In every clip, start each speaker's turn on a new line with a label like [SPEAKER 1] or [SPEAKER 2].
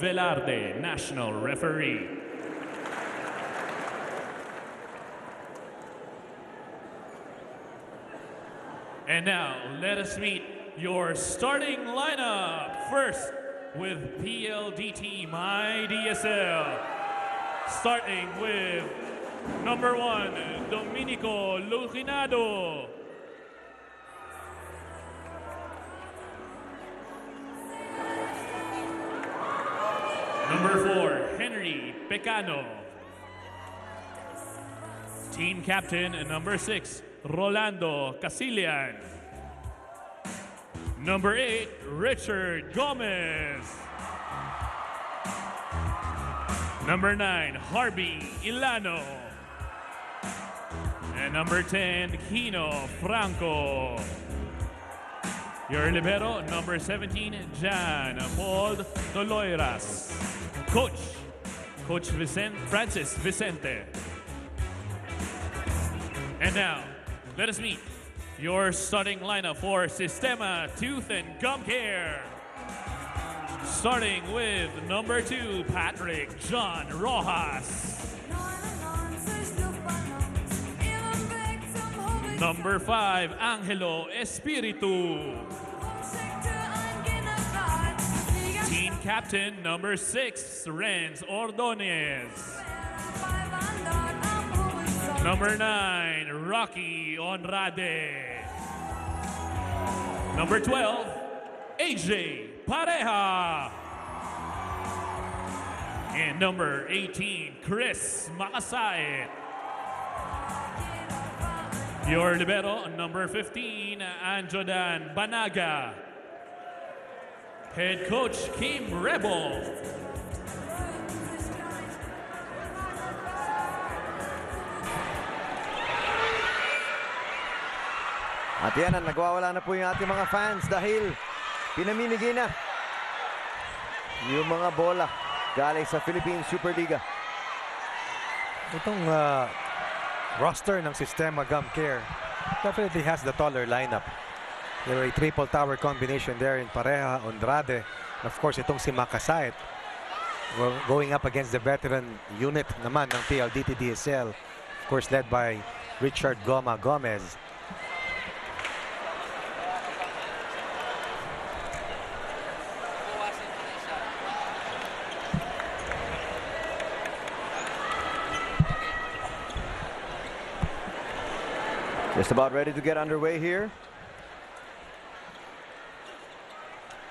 [SPEAKER 1] Velarde, national referee. And now, let us meet your starting lineup. First, with PLDT myDSL. Starting with number 1, Dominico Lucinado. Number 4, Henry Pecano. Team captain, number 6, Rolando Casillan. Number 8, Richard Gomez. Number 9, Harvey Ilano. And number 10, Kino Franco. Your libero, number 17, Jan Paul Toloiras. Coach Francis Vicente. And now, let us meet your starting lineup for Systemma Tooth and Gum Care. Starting with number 2, Patrick John Rojas. Number 5, Angelo Espiritu. Team captain, number 6, Renz Ordonez. Number 9, Rocky Onrade. Number 12, AJ Pareja. And number 18, Chris Makasait. Your libero, number 15, Anjodan Banaga. Head coach, Kim Rebel.
[SPEAKER 2] At yan, nagwawala na po yung ating mga fans dahil pinamimigay na yung mga bola galing sa Philippine SuperLiga.
[SPEAKER 3] Itong roster ng Systemma Gum Care definitely has the taller lineup. There are a triple tower combination there in Pareja, Ondrade, and of course itong si Makasait going up against the veteran unit naman ng PLDT DSL, of course led by Richard Gomez.
[SPEAKER 2] Just about ready to get underway here.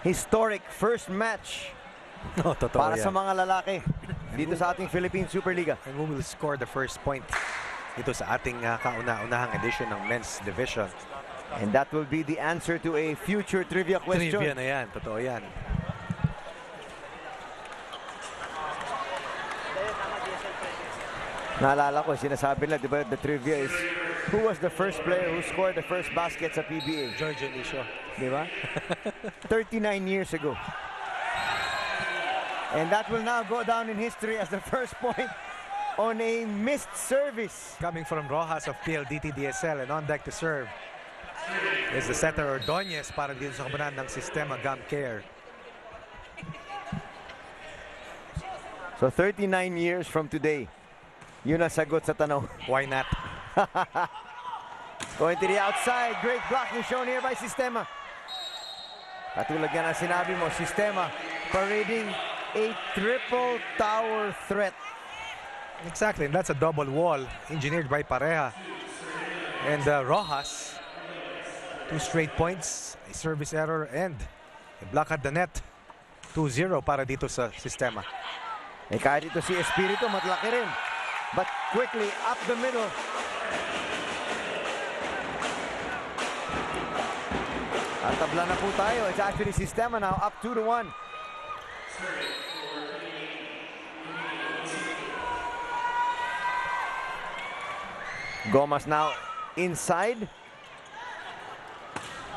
[SPEAKER 2] Historic first match para sa mga lalaki dito sa ating Philippine SuperLiga.
[SPEAKER 3] And who will score the first point dito sa ating kauna-unahang edition ng men's division.
[SPEAKER 2] And that will be the answer to a future trivia question.
[SPEAKER 3] Trivia na yan, totoo yan.
[SPEAKER 2] Naalala ko, sinasabi nila, di ba, the trivia is who was the first player who scored the first basket sa PBA?
[SPEAKER 3] George Elisio.
[SPEAKER 2] Di ba? 39 years ago. And that will now go down in history as the first point on a missed service.
[SPEAKER 3] Coming from Rojas of PLDT DSL, and on deck to serve is the setter Ordonez para dito sa kabanan ng Systemma Gum Care.
[SPEAKER 2] So 39 years from today, yun ang sagot sa tanong.
[SPEAKER 3] Why not?
[SPEAKER 2] Going to the outside, great blocking shown here by Systemma. Katulad nga ng sinabi mo, Systemma parading a triple tower threat.
[SPEAKER 3] Exactly, and that's a double wall engineered by Pareja. And Rojas, 2 straight points, a service error, and a block at the net. 2-0 para dito sa Systemma.
[SPEAKER 2] Eh kahit ito si Espiritu, matlaki rin. But quickly up the middle. At tabla na po tayo. It's actually Systemma now up 2-1. Gomez now inside.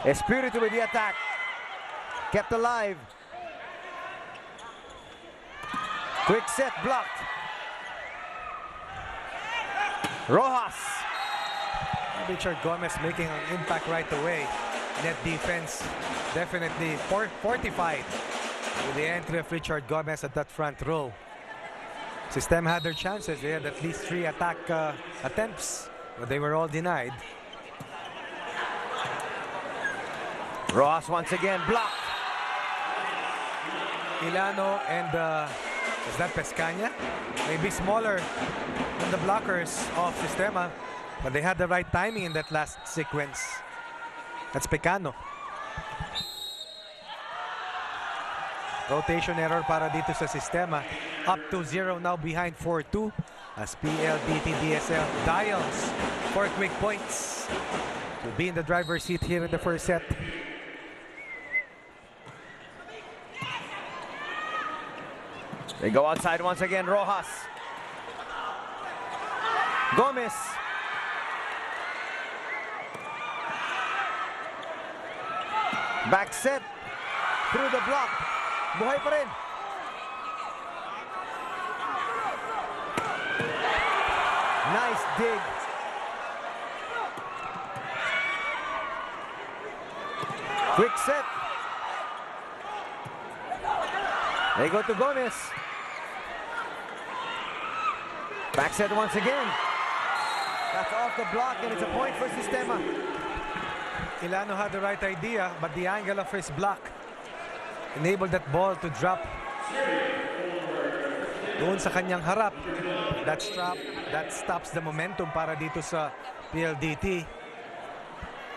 [SPEAKER 2] Espiritu with the attack. Kept alive. Quick set blocked. Rojas.
[SPEAKER 3] Richard Gomez making an impact right away. Net defense definitely fortified with the entry of Richard Gomez at that front row. System had their chances. They had at least 3 attack attempts, but they were all denied.
[SPEAKER 2] Rojas once again blocked.
[SPEAKER 3] Ilano and is that Pescaña? Maybe smaller than the blockers of Systema, but they had the right timing in that last sequence. That's Pecano. Rotation error para dito sa Systema. Up to 0 now, behind 4-2 as PLDT DSL dials for quick points to be in the driver's seat here in the first set.
[SPEAKER 2] They go outside once again, Rojas. Gomez. Back set. Through the block. Buhay pa rin. Nice dig. Quick set. They go to Gomez. Back set once again. That's off the block and it's a point for Systema.
[SPEAKER 3] Ilano had the right idea, but the angle of his block enabled that ball to drop doon sa kanyang harap. That stops the momentum para dito sa PLDT.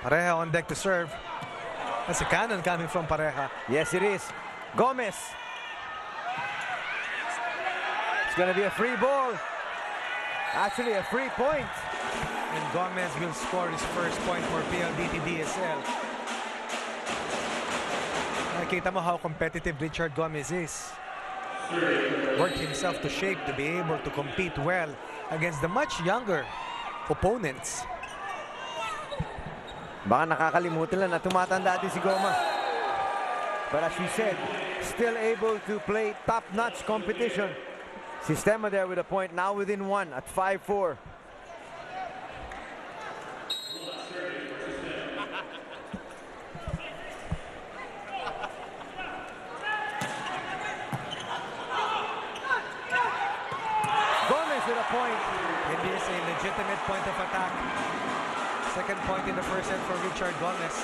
[SPEAKER 3] Pareha on deck to serve. That's a cannon coming from Pareja.
[SPEAKER 2] Yes, it is. Gomez. It's going to be a free ball. Actually, a free point.
[SPEAKER 3] And Gomez will score his first point for PLDT DSL. Nakita mo how competitive Richard Gomez is. Worked himself to shape to be able to compete well against the much younger opponents.
[SPEAKER 2] Baka nakakalimutan lang na tumatanda din si Goma. But as we said, still able to play top-notch competition. Systema there with a point, now within 1 at 5-4. Gomez with a point.
[SPEAKER 3] It is a legitimate point of attack. Second point in the first set for Richard Gomez.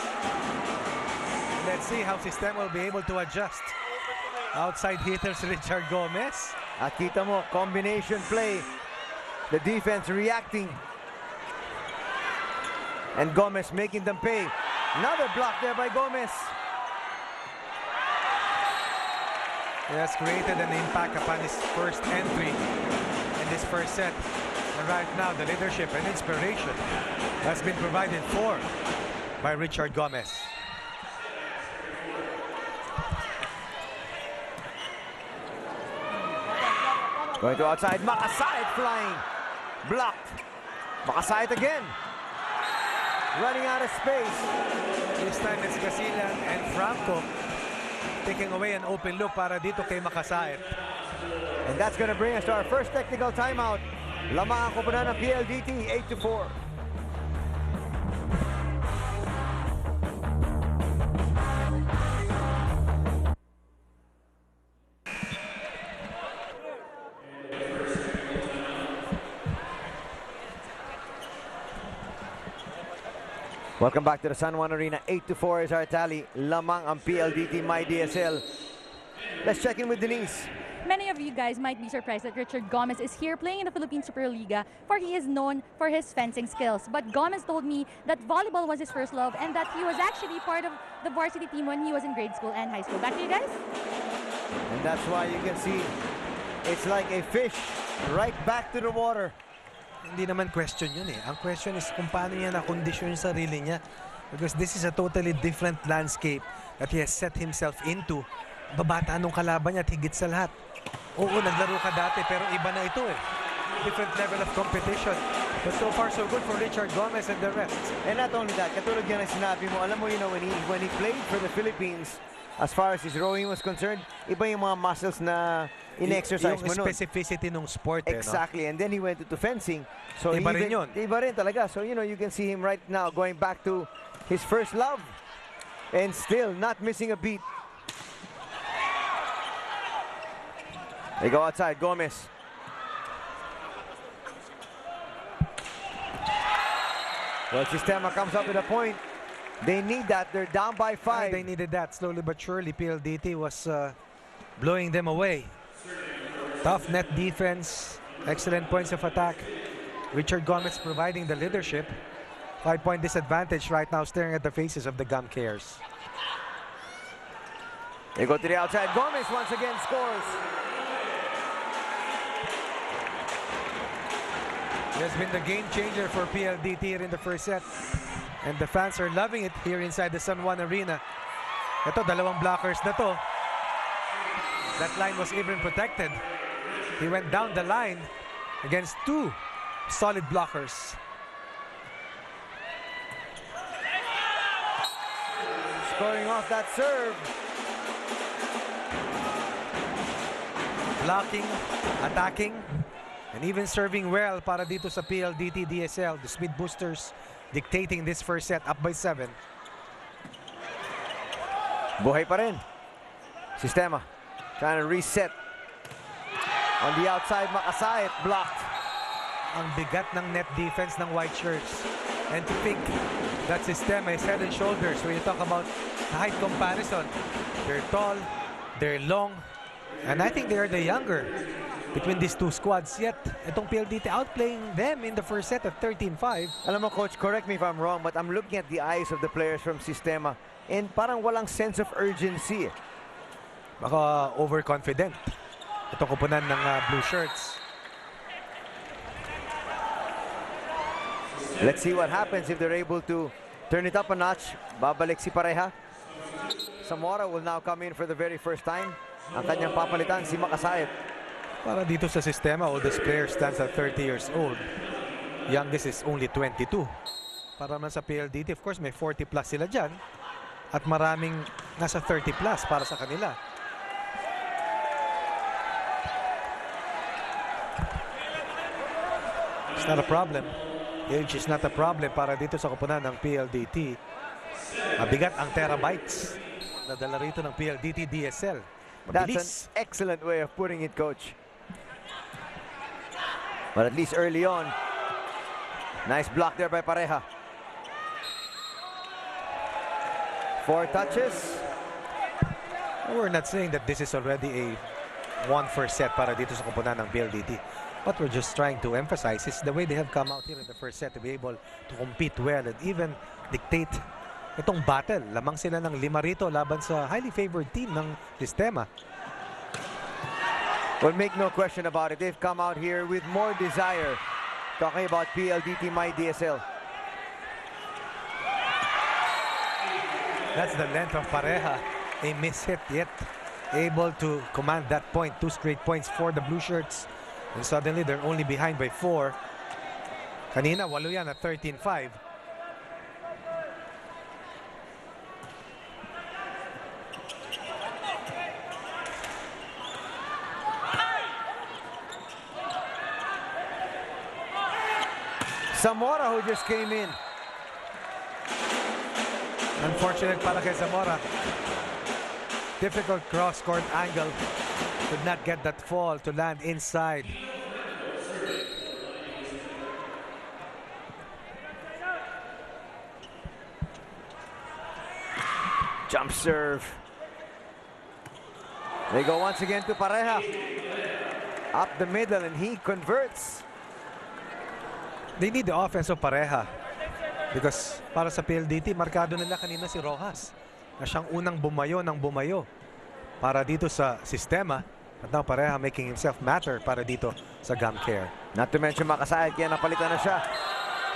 [SPEAKER 3] Let's see how Systema will be able to adjust. Outside hitters Richard Gomez.
[SPEAKER 2] At kita mo, combination play. The defense reacting. And Gomez making them pay. Another block there by Gomez.
[SPEAKER 3] He has created an impact upon his first entry in this first set. And right now, the leadership and inspiration has been provided for by Richard Gomez.
[SPEAKER 2] Going to outside, Makasait flying. Blocked. Makasait again. Running out of space.
[SPEAKER 3] This time it's Gasilan and Franco taking away an open look para dito kay Makasait.
[SPEAKER 2] And that's going to bring us to our first technical timeout. Lamang ang koponan ng PLDT, 8-4. Welcome back to the San Juan Arena. 8-4 is our tally. Lamang ang PLDT myDSL. Let's check in with Denise.
[SPEAKER 4] Many of you guys might be surprised that Richard Gomez is here playing in the Philippine SuperLiga, for he is known for his fencing skills. But Gomez told me that volleyball was his first love and that he was actually part of the varsity team when he was in grade school and high school. Back to you guys.
[SPEAKER 2] And that's why you can see it's like a fish right back to the water.
[SPEAKER 3] Hindi naman question yun eh. Ang question is kung paano niya na-condition yung sarili niya. Because this is a totally different landscape that he has set himself into. Babata nung kalaban niya at higit sa lahat. Oo, naglaro ka dati pero iba na ito eh. Different level of competition. But so far so good for Richard Gomez and the rest.
[SPEAKER 2] And not only that, katulad yan ang sinabi mo, alam mo yun, when he played for the Philippines, as far as his rowing was concerned, iba yung mga muscles na in-exercise mo nun.
[SPEAKER 3] Yung specificity ng sport eh.
[SPEAKER 2] Exactly, no? And then he went to fencing. So
[SPEAKER 3] iba rin yun.
[SPEAKER 2] Iba rin talaga. So, you know, you can see him right now going back to his first love. And still not missing a beat. They go outside, Gomez. Well, Systema comes up with a point. They need that. They're down by 5.
[SPEAKER 3] They needed that. Slowly but surely, PLDT was blowing them away. Tough net defense. Excellent points of attack. Richard Gomez providing the leadership. 5-point disadvantage right now, staring at the faces of the Gum Cares.
[SPEAKER 2] They go to the outside. Gomez once again scores.
[SPEAKER 3] He has been the game changer for PLDT here in the first set. And the fans are loving it here inside the San Juan Arena. Ito, dalawang blockers na to. That line was even protected. He went down the line against 2 solid blockers.
[SPEAKER 2] Scoring off that serve.
[SPEAKER 3] Blocking, attacking, and even serving well para dito sa PLDT DSL. The speed boosters dictating this first set, up by 7.
[SPEAKER 2] Buhay pa rin. Systema trying to reset. On the outside, Makasayat blocked.
[SPEAKER 3] Ang bigat ng net defense ng white shirts. And to think that Systema is head and shoulders when you talk about height comparison. They're tall, they're long, and I think they are the younger between these two squads. Yet, itong PLDT outplaying them in the first set at 13-5.
[SPEAKER 2] Alam mo, Coach, correct me if I'm wrong, but I'm looking at the eyes of the players from Systema and parang walang sense of urgency.
[SPEAKER 3] Baka overconfident itong kupunan ng blue shirts.
[SPEAKER 2] Let's see what happens if they're able to turn it up a notch. Babalik si Pareha. Zamora will now come in for the very first time. Ang kanyang papalitan si Makasayat.
[SPEAKER 3] Para dito sa Systema, oldest player stands at 30 years old. Youngest is only 22. Para naman sa PLDT, of course, may 40 plus sila dyan. At maraming nasa 30 plus para sa kanila. It's not a problem. Age is not a problem para dito sa kupunan ng PLDT. Mabigat ang terabytes na dala rito ng PLDT DSL. Mabilis.
[SPEAKER 2] That's an excellent way of putting it, Coach. But at least early on, nice block there by Pareha. 4 touches.
[SPEAKER 3] We're not saying that this is already a 1 first set para dito sa kupunan ng PLDT. What we're just trying to emphasize is the way they have come out here in the first set to be able to compete well and even dictate itong battle. Lamang sila ng 5 rito laban sa highly favored team ng Systema.
[SPEAKER 2] Well, make no question about it. They've come out here with more desire. Talking about PLDT myDSL.
[SPEAKER 3] That's the length of Pareha. A miss hit yet able to command that point. 2 straight points for the blue shirts. And suddenly they're only behind by 4. Kanina, 8 yan at 13-5.
[SPEAKER 2] Zamora, who just came in.
[SPEAKER 3] Unfortunate para kay Zamora. Difficult cross-court angle. Could not get that fall to land inside.
[SPEAKER 2] Jump serve. They go once again to Pareha. Up the middle, and he converts.
[SPEAKER 3] They need the offense of Pareha. Because para sa PLDT, markado nila kanina si Rojas. Na siyang unang bumayo ng bumayo para dito sa Systema. At now Pareha making himself matter para dito sa Gum Care.
[SPEAKER 2] Not to mention Makasayat, kaya napalitan na siya.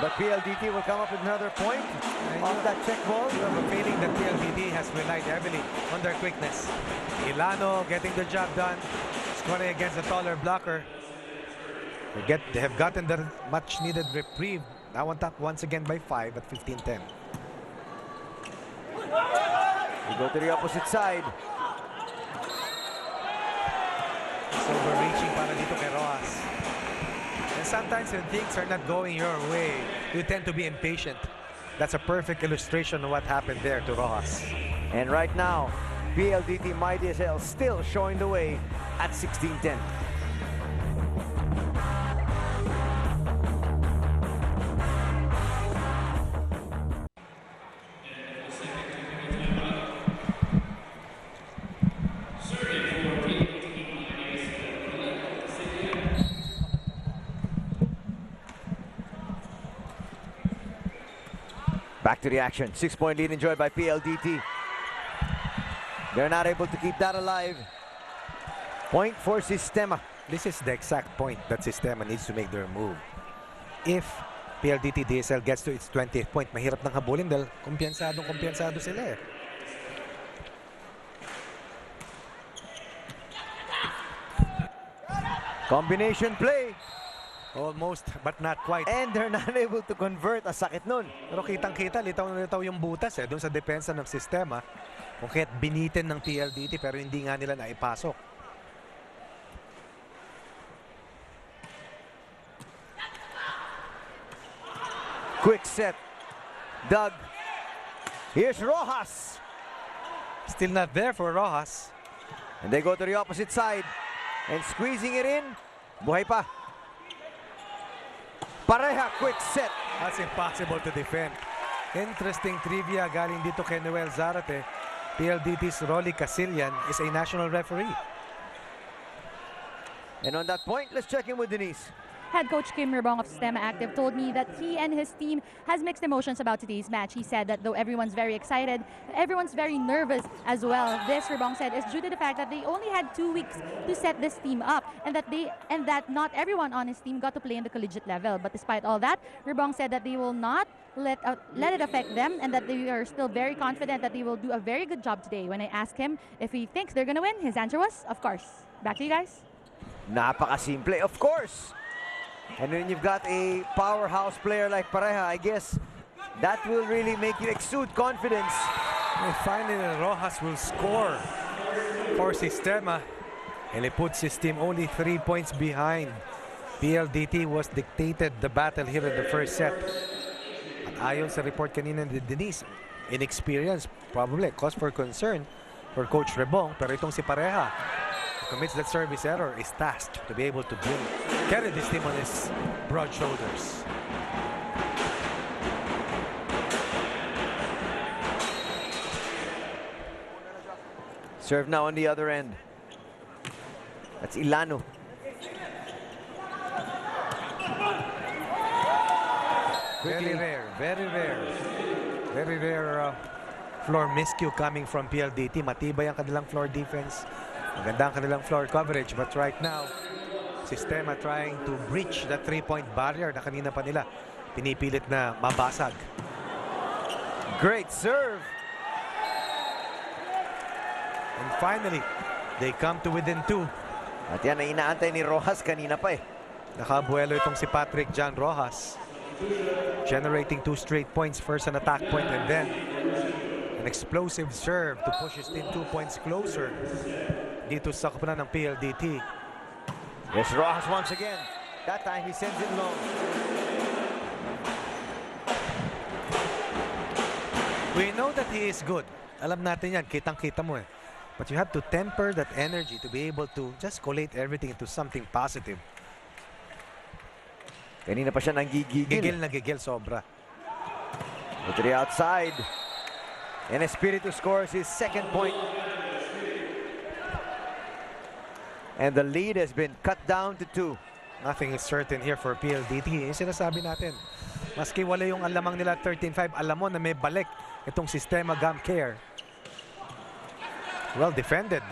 [SPEAKER 2] But PLDT will come up with another point off that check ball.
[SPEAKER 3] I have a feeling that PLDT has relied heavily on their quickness. Ilano getting the job done, scoring against the taller blocker. They have gotten the much needed reprieve. Now on top once again by 5 at 15-10.
[SPEAKER 2] We go to the opposite side.
[SPEAKER 3] It's overreaching para dito kay Rojas. And sometimes when things are not going your way, you tend to be impatient. That's a perfect illustration of what happened there to Rojas.
[SPEAKER 2] And right now, PLDT myDSL still showing the way at 16-10. Back to the action. 6-point lead enjoyed by PLDT. They're not able to keep that alive. Point for Systema.
[SPEAKER 3] This is the exact point that Systema needs to make their move. If PLDT DSL gets to its 20th point, mahirap nang habulin dahil kumpiyansado sila eh.
[SPEAKER 2] Combination play.
[SPEAKER 3] Almost, but not quite.
[SPEAKER 2] And they're not able to convert. Ang sakit nun.
[SPEAKER 3] Pero kitang-kita, litaw na litaw yung butas doon sa depensa ng Systema. Kung kaya't binitin ng PLDT pero hindi nga nila naipasok.
[SPEAKER 2] Quick set. Doug. Here's Rojas.
[SPEAKER 3] Still not there for Rojas.
[SPEAKER 2] And they go to the opposite side. And squeezing it in. Buhay pa. Pareha, quick set.
[SPEAKER 3] That's impossible to defend. Interesting trivia galing dito kay Noel Zarate. PLDT's Rolly Casillan is a national referee.
[SPEAKER 2] And on that point, let's check in with Denise.
[SPEAKER 4] Head coach Kim Rebong of Systema Active told me that he and his team has mixed emotions about today's match. He said that though everyone's very excited, everyone's very nervous as well. This, Rebong said, is due to the fact that they only had 2 weeks to set this team up and that not everyone on his team got to play in the collegiate level. But despite all that, Rebong said that they will not let it affect them and that they are still very confident that they will do a very good job today. When I asked him if he thinks they're going to win, his answer was, of course. Back to you guys.
[SPEAKER 2] Napakasimple, of course. And when you've got a powerhouse player like Pareha, I guess that will really make you exude confidence.
[SPEAKER 3] And finally, Rojas will score for Systema. And he puts his team only 3 points behind. PLDT was dictated the battle here in the first set. At ayon sa report kanina ni Denise, inexperience, probably cause for concern for Coach Rebong. Pero itong si Pareha, commits that service error, is tasked to be able to carry this team on his broad shoulders.
[SPEAKER 2] Serve now on the other end. That's Ilano.
[SPEAKER 3] Very rare floor miscue coming from PLDT. Matibay ang kanilang floor defense. Maganda ang kanilang floor coverage, but right now, Systema trying to breach that 3-point barrier na kanina pa nila pinipilit na mabasag.
[SPEAKER 2] Great serve.
[SPEAKER 3] And finally, they come to within 2.
[SPEAKER 2] At yan ang inaantay ni Rojas kanina pa eh.
[SPEAKER 3] Nakabuelo itong si Patrick John Rojas, generating 2 straight points, first an attack point and then an explosive serve to push his team 2 points closer dito sa koponan ng PLDT.
[SPEAKER 2] Yes, Rojas once again. That time he sends it long.
[SPEAKER 3] We know that he is good. Alam natin yan, kitang-kita mo eh. But you have to temper that energy to be able to just collate everything into something positive.
[SPEAKER 2] Kanina pa siya nang gigigil.
[SPEAKER 3] Gigil na gigil, sobra.
[SPEAKER 2] To the outside. And Espiritu scores his second point. And the lead has been cut down to 2.
[SPEAKER 3] Nothing is certain here for PLDT. Yung sinasabi natin, maski wala yung alamang nila 13-5, alam mo na may balik itong Systema Gum Care. Well defended.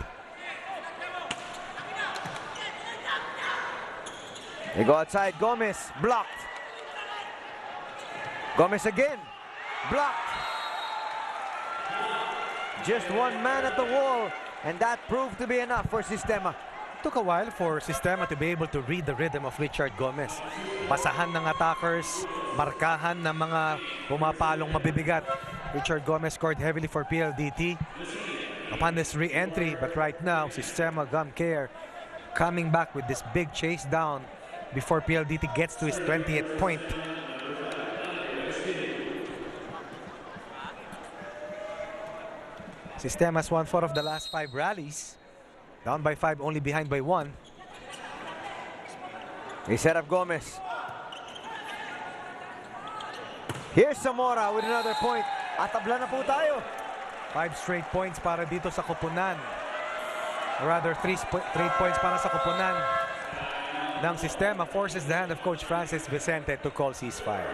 [SPEAKER 2] They go outside. Gomez blocked. Gomez again. Blocked. Just one man at the wall. And that proved to be enough for Systema.
[SPEAKER 3] Took a while for Systema to be able to read the rhythm of Richard Gomez. Pasahan ng attackers, markahan ng mga pumapalong mabibigat. Richard Gomez scored heavily for PLDT upon this re-entry, but right now Systema Gum Care coming back with this big chase down before PLDT gets to his 20th point. Systema's won 4 of the last 5 rallies. Down by 5, only behind by 1.
[SPEAKER 2] They set up Gomez. Here's Zamora with another point. At tabla na po tayo.
[SPEAKER 3] 5 straight points para dito sa koponan. Or rather, 3 points para sa koponan ng Systema. Forces the hand of Coach Francis Vicente to call ceasefire.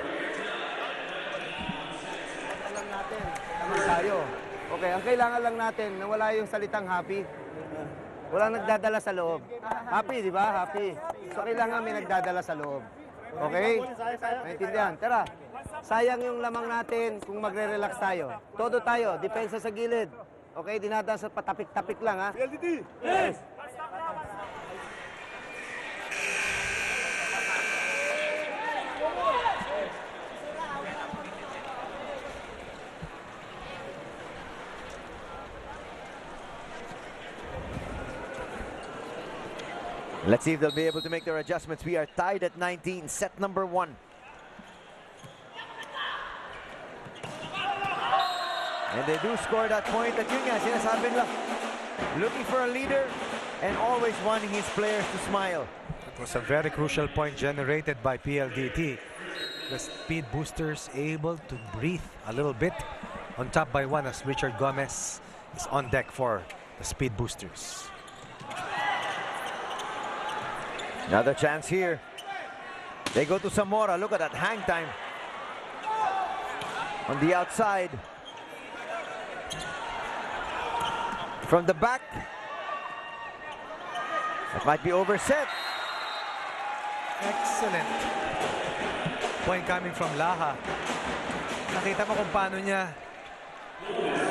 [SPEAKER 5] Tayo. Okay, ang kailangan lang natin na wala yung salitang happy. Walang nagdadala sa loob. Happy, di ba? Happy. So kailangan may nagdadala sa loob. Okay? Naintindihan? Tara, sayang yung lamang natin kung magre-relax tayo. Todo tayo, depensa sa gilid. Okay, dinadaan sa patapik-tapik lang, ha? PLDT! Yes!
[SPEAKER 2] Let's see if they'll be able to make their adjustments. We are tied at 19, set number 1. And they do score that point at yun nga, sinasabi nila, looking for a leader and always wanting his players to smile.
[SPEAKER 3] It was a very crucial point generated by PLDT. The speed boosters able to breathe a little bit on top by 1 as Richard Gomez is on deck for the speed boosters.
[SPEAKER 2] Another chance here. They go to Zamora. Look at that hang time. On the outside. From the back. That might be overset.
[SPEAKER 3] Excellent point coming from Laha. Nakita mo kung paano niya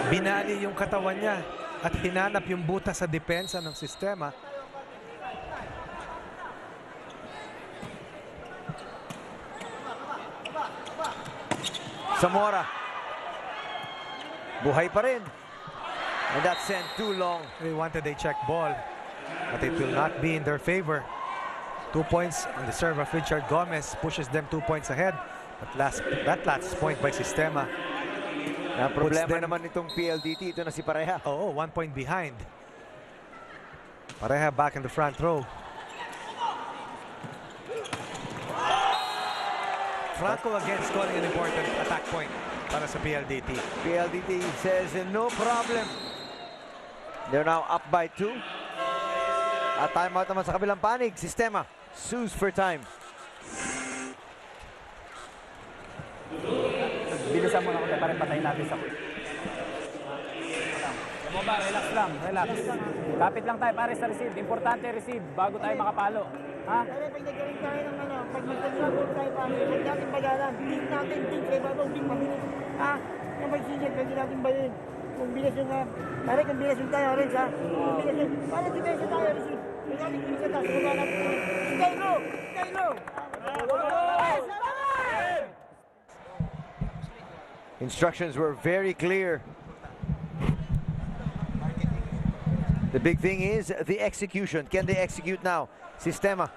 [SPEAKER 3] binali yung katawan niya at hinanap yung butas sa depensa ng Systema.
[SPEAKER 2] Zamora. Buhay pa rin. And that sent too long.
[SPEAKER 3] They wanted a check ball, but it will not be in their favor. 2 points on the serve of Richard Gomez pushes them 2 points ahead. But that last point by Systema.
[SPEAKER 2] Ang problema naman itong PLDT, ito na si Pareha.
[SPEAKER 3] Oo, 1 point behind. Pareha back in the front row. Franco again scoring an important attack point para sa PLDT.
[SPEAKER 2] PLDT says no problem. They're now up by 2. At timeout naman sa kabilang panig. Systema sues for time.
[SPEAKER 5] Bilisan mo na kung pare patayin natin sa ba, relax lang, relax. Kapit lang tayo pare sa receive. Importante receive bago tayo makapalo. Ha?
[SPEAKER 6] Pare, pag nagkaroon tayo ng pag magkagagol tayo pa, huwag natin bagalan. Think natin, think kayo bago, think mabilis. Ha? Yung magsigil, pwede natin bayin. Kung bilis yung, pare, kung bilis yung tayo, Renz, ha? Kung bilis yung, pare, depensa tayo, receive. Huwag natin bilis yung tayo, huwag natin bilis. Stay low! Stay low!
[SPEAKER 2] Instructions were very clear. The big thing is the execution. Can they execute now? Systema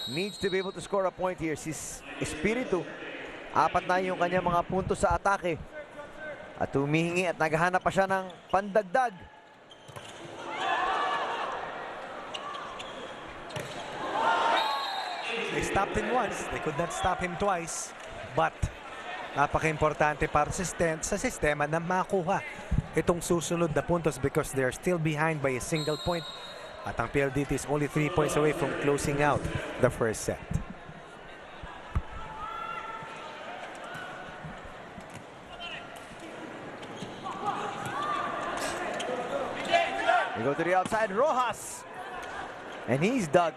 [SPEAKER 2] needs to be able to score a point here. Si Espiritu, 4 na yung kanyang mga puntos sa atake. At humihingi at naghahanap pa siya ng pandagdag.
[SPEAKER 3] They stopped him once. They could not stop him twice. But napaka-importante para sa Systema na makuha itong susunod na puntos because they are still behind by a single point. At ang PLDT is only 3 points away from closing out the first set.
[SPEAKER 2] They go to the outside, Rojas. And he's dug.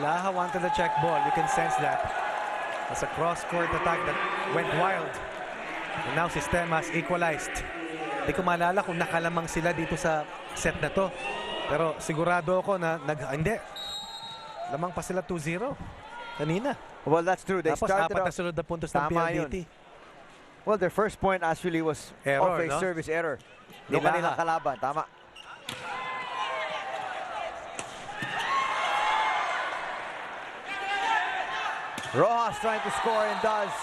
[SPEAKER 3] Laha wanted the check ball. You can sense that. It's a cross-court attack that went wild. And now Systema has equalized. Hindi ko maalala kung nakalamang sila dito sa set na to. Pero sigurado ako na hindi. Lamang pa sila 2-0 kanina.
[SPEAKER 2] Well, that's true. They
[SPEAKER 3] Tapos
[SPEAKER 2] started
[SPEAKER 3] 4 na
[SPEAKER 2] off.
[SPEAKER 3] sunod na puntos ng
[SPEAKER 2] Tama
[SPEAKER 3] PLDT.
[SPEAKER 2] yun. Well, their first point actually was off a service error. Yung kanilang kalaban. Tama. Rojas trying to score and does.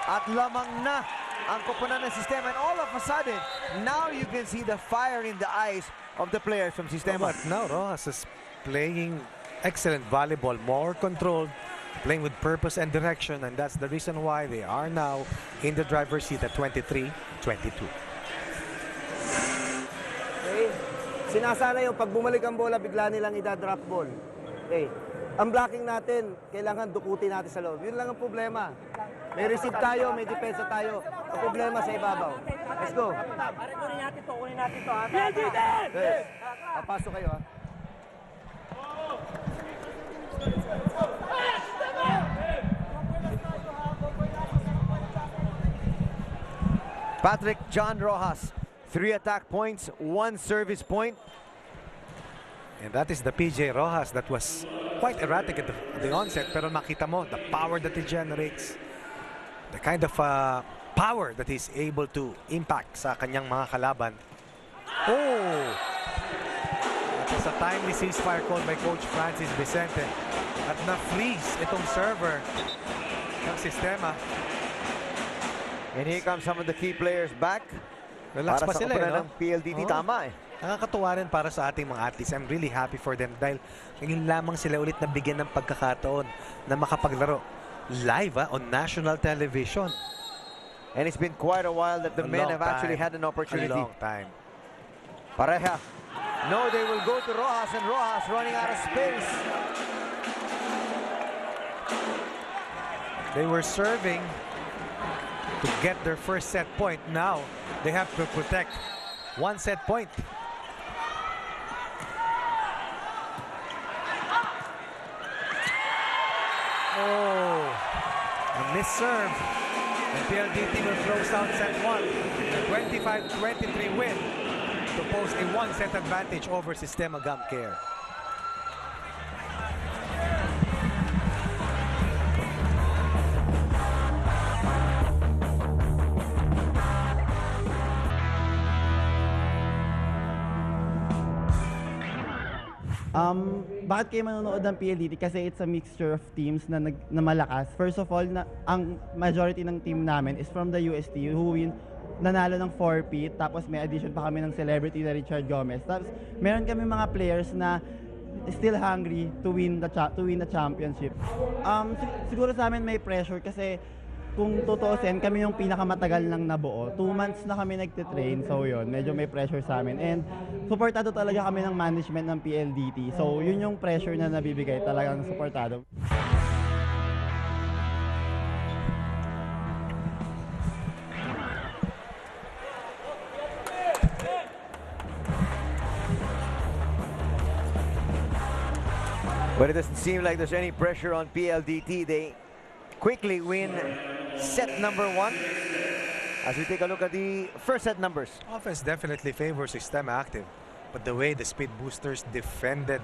[SPEAKER 2] At lamang na ang koponan ng Systema. And all of a sudden, now you can see the fire in the eyes of the players from Systema.
[SPEAKER 3] But now Rojas is playing excellent volleyball, more controlled, playing with purpose and direction, and that's the reason why they are now in the driver's seat at 23-22.
[SPEAKER 5] Okay? Sinasana yung pag bumalik ang bola, bigla nilang ida-drop ball. Okay? Ang blocking natin, kailangan dukutin natin sa loob. Yun lang ang problema. May receive tayo, may depensa tayo. Ang problema sa ibabaw. Let's go.
[SPEAKER 6] Kunin natin to.
[SPEAKER 5] Okay. Papasok kayo, ha.
[SPEAKER 2] Patrick John Rojas, 3 attack points, 1 service point.
[SPEAKER 3] And that is the PJ Rojas that was quite erratic at the onset, pero makita mo the power that he generates, the kind of power that he's able to impact sa kanyang mga kalaban. Oh! It is a timely ceasefire call by Coach Francis Vicente at na-freeze itong server ng Systema.
[SPEAKER 2] And here come some of the key players back.
[SPEAKER 3] Relax
[SPEAKER 2] Para
[SPEAKER 3] pa
[SPEAKER 2] sa
[SPEAKER 3] sila,
[SPEAKER 2] koponan
[SPEAKER 3] no?
[SPEAKER 2] ng PLDT,
[SPEAKER 3] Oo.
[SPEAKER 2] tama eh.
[SPEAKER 3] Nakakatuwa rin para sa ating mga athletes. I'm really happy for them dahil ngayon lamang sila ulit na bigyan ng pagkakataon na makapaglaro live on national television.
[SPEAKER 2] And it's been quite a while that the
[SPEAKER 3] A
[SPEAKER 2] men
[SPEAKER 3] long
[SPEAKER 2] have actually
[SPEAKER 3] time.
[SPEAKER 2] had an opportunity.
[SPEAKER 3] A long time.
[SPEAKER 2] Pareha. No, they will go to Rojas, and Rojas running out of space.
[SPEAKER 3] They were serving to get their first set point. Now they have to protect 1 set point. Oh, a missed serve. And PLDT will close out set 1. A 25-23 win to post a 1-set advantage over Systema Gum Care.
[SPEAKER 7] Bakit kayo manonood ng PLDT? Kasi it's a mixture of teams na malakas. First of all, ang majority ng team namin is from the UST who nanalo ng 4-peat. Tapos may addition pa kami ng celebrity na Richard Gomez. Tapos meron kami mga players na still hungry to win the championship. Siguro sa amin may pressure kasi kung tutuusin, kami yung pinakamatagal nang nabuo. 2 months na kami nagtitrain, so yun, medyo may pressure sa amin. And supportado talaga kami ng management ng PLDT. So yun yung pressure na nabibigay, talagang supportado.
[SPEAKER 2] But it doesn't seem like there's any pressure on PLDT. They quickly win set number 1. As we take a look at the first set numbers.
[SPEAKER 3] Offense definitely favors Systema Active, but the way the speed boosters defended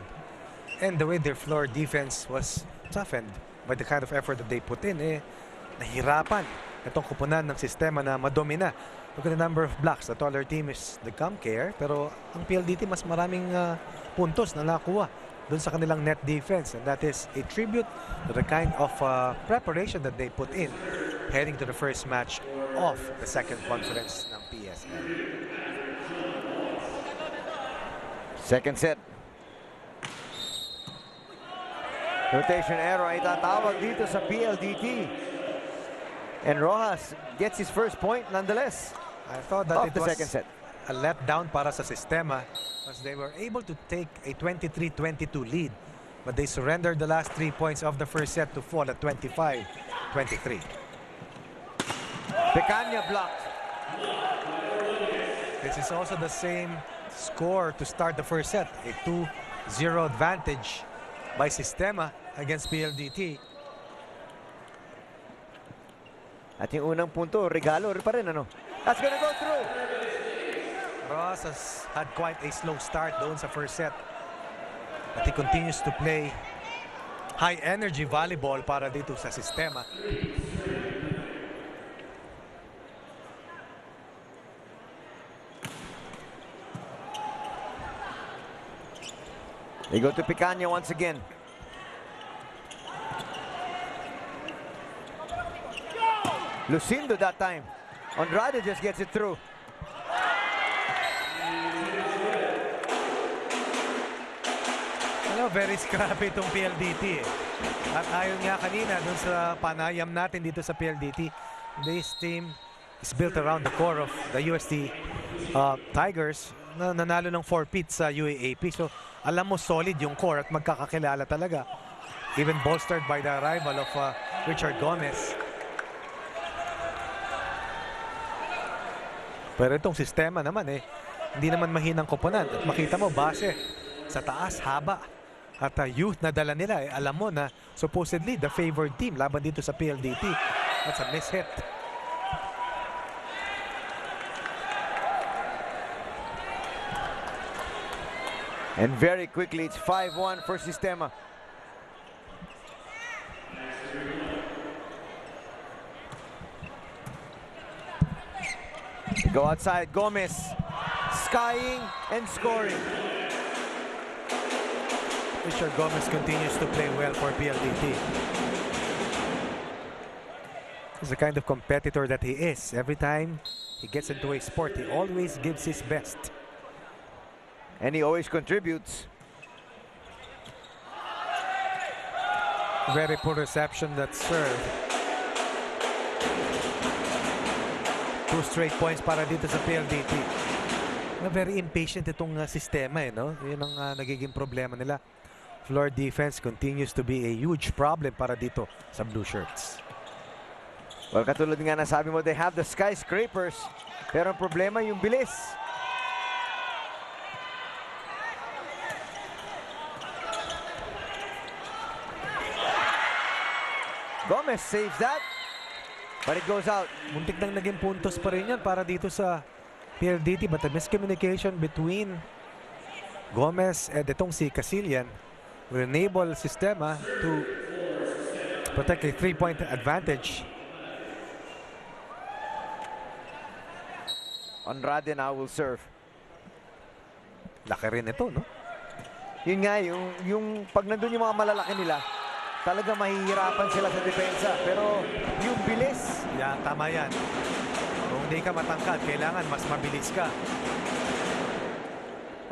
[SPEAKER 3] and the way their floor defense was toughened by the kind of effort that they put in, nahirapan itong kupunan ng Systema na madomina. Look at the number of blocks. The taller team is the Gum Care, pero ang PLDT mas maraming puntos na nakuha dun sa kanilang net defense, and that is a tribute to the kind of preparation that they put in heading to the first match of the second conference ng PSL.
[SPEAKER 2] Second set. Rotation error ay tatawag dito sa PLDT. And Rojas gets his first point nonetheless.
[SPEAKER 3] I thought that
[SPEAKER 2] of
[SPEAKER 3] it
[SPEAKER 2] the
[SPEAKER 3] was
[SPEAKER 2] second set.
[SPEAKER 3] a letdown para sa Systema as they were able to take a 23-22 lead, but they surrendered the last 3 points of the first set to fall at 25-23.
[SPEAKER 2] Pecanya blocked.
[SPEAKER 3] This is also the same score to start the first set, a 2-0 advantage by Systema against PLDT.
[SPEAKER 2] At yung unang punto, regalo pa rin, ano? That's gonna go through.
[SPEAKER 3] Ross has had quite a slow start doon sa first set, but he continues to play high energy volleyball para dito sa Systema.
[SPEAKER 2] They go to Picanya once again. Lucindo that time. Andrade just gets it through.
[SPEAKER 3] Ano, very scrappy itong PLDT eh. At ayon nga kanina dun sa panayam natin dito sa PLDT, this team is built around the core of the UST Tigers na nanalo ng 4-peat sa UAAP. So alam mo solid yung core at magkakakilala talaga. Even bolstered by the arrival of Richard Gomez. Pero itong Systema naman eh, hindi naman mahinang koponan. At makita mo, base sa taas, haba. At youth na dala nila, eh, alam mo na supposedly the favored team laban dito sa PLDT. That's a mishit.
[SPEAKER 2] And very quickly, it's 5-1 for Systema. Go outside, Gomez, skying and scoring.
[SPEAKER 3] Richard Gomez continues to play well for PLDT. He's the kind of competitor that he is. Every time he gets into a sport, he always gives his best.
[SPEAKER 2] And he always contributes.
[SPEAKER 3] Very poor reception that serve. 2 straight points para dito sa PLDT. Very impatient itong Systema eh, no? Yun ang nagiging problema nila. Floor defense continues to be a huge problem para dito sa Blue Shirts.
[SPEAKER 2] Well, katulad nga na sabi mo, they have the skyscrapers. Pero ang problema yung bilis. Gomez saves that. But it goes out.
[SPEAKER 3] Muntik nang naging puntos pa rin yan para dito sa PLDT. But the miscommunication between Gomez and itong si Casillan will enable Systema to protect a 3-point advantage.
[SPEAKER 2] Andrade now will serve.
[SPEAKER 3] Laki rin ito, no?
[SPEAKER 2] Yun nga, yung pag nandun yung mga malalaki nila, talaga mahihirapan sila sa depensa. Pero yung bilis.
[SPEAKER 3] Yan, tama yan. Kung hindi ka matangkad, kailangan mas mabilis ka.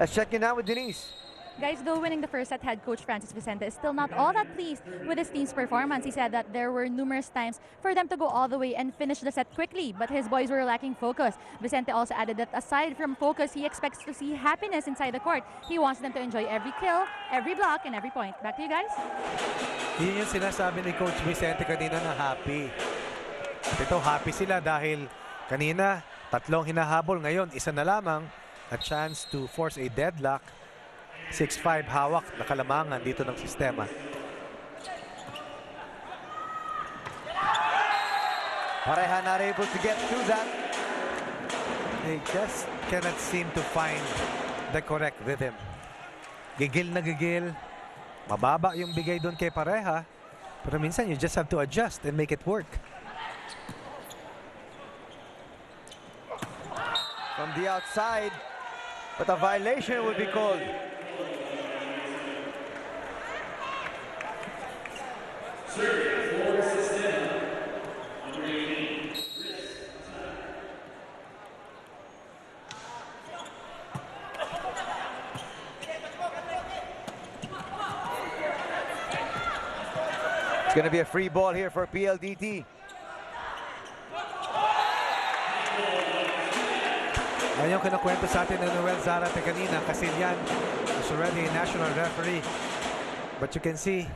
[SPEAKER 2] Let's check in now with Denise.
[SPEAKER 4] Guys, though winning the first set, head coach Francis Vicente is still not all that pleased with his team's performance. He said that there were numerous times for them to go all the way and finish the set quickly, but his boys were lacking focus. Vicente also added that aside from focus, he expects to see happiness inside the court. He wants them to enjoy every kill, every block, and every point. Back to you guys.
[SPEAKER 3] Yun yung sinasabi ni Coach Vicente kanina na happy. At ito, happy sila dahil kanina, 3 hinahabol. Ngayon, 1 na lamang. A chance to force a deadlock. 6-5 hawak na kalamangan dito ng Systema.
[SPEAKER 2] Pareha not able to get through that.
[SPEAKER 3] They just cannot seem to find the correct rhythm. Gigil na gigil. Mababa yung bigay doon kay Pareha. Pero minsan you just have to adjust and make it work.
[SPEAKER 2] From the outside, but a violation will be called. It's going to be a free ball here for PLDT.
[SPEAKER 3] Ayun yung kinakwento sa atin ng Noel Zarate kanina. Casillan is already a national referee. But you can see,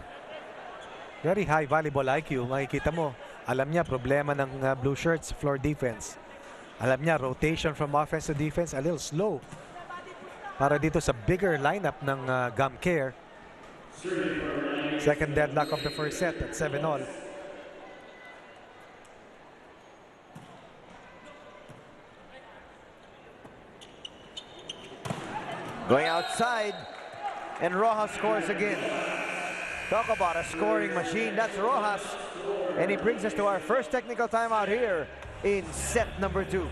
[SPEAKER 3] very high volleyball IQ. Makikita mo, alam niya problema ng Blue Shirts, floor defense. Alam niya, rotation from offense to defense, a little slow. Para dito sa bigger lineup ng Gum Care. Second deadlock of the first set at 7-all.
[SPEAKER 2] Going outside, and Rojas scores again. Talk about a scoring machine. That's Rojas. And he brings us to our first technical timeout here in set number 2.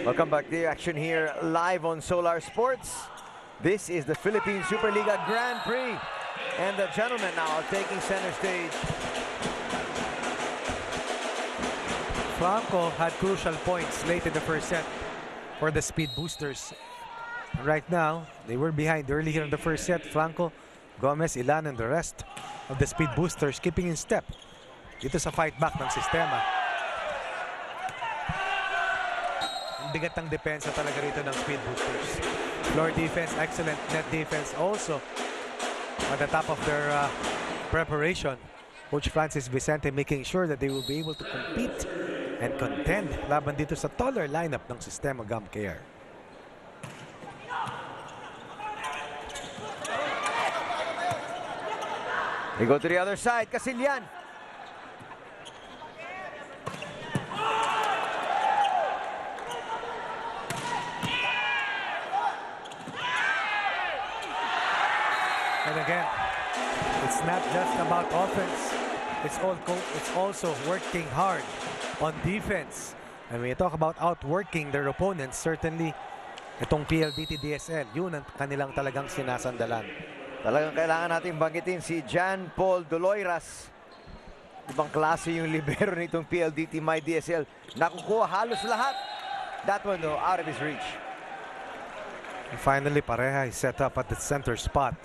[SPEAKER 2] Welcome back to the action here live on Solar Sports. This is the Philippine SuperLiga Grand Prix. And the gentlemen now are taking center stage.
[SPEAKER 3] Franco had crucial points late in the first set for the Speed Boosters. Right now, they were behind earlier in the first set. Franco, Gomez, Ilan, and the rest of the Speed Boosters keeping in step dito sa fight back ng Systema. Ang bigat ng depensa talaga rito ng Speed Boosters. Floor defense, excellent. Net defense also at the top of their preparation. Coach Francis Vicente making sure that they will be able to compete and contend laban dito sa taller lineup ng Systema Gum Care.
[SPEAKER 2] They go to the other side. Casillan.
[SPEAKER 3] And again, it's not just about offense. It's also working hard on defense. And when you talk about outworking their opponents, certainly itong PLDT DSL, yun ang kanilang talagang sinasandalan.
[SPEAKER 2] Talagang kailangan natin banggitin si Jan Paul Doloiras. Ibang klase yung libero nitong PLDT myDSL. Nakukuha halos lahat. That one though, out of his reach.
[SPEAKER 3] And finally, Pareha is set up at the center spot.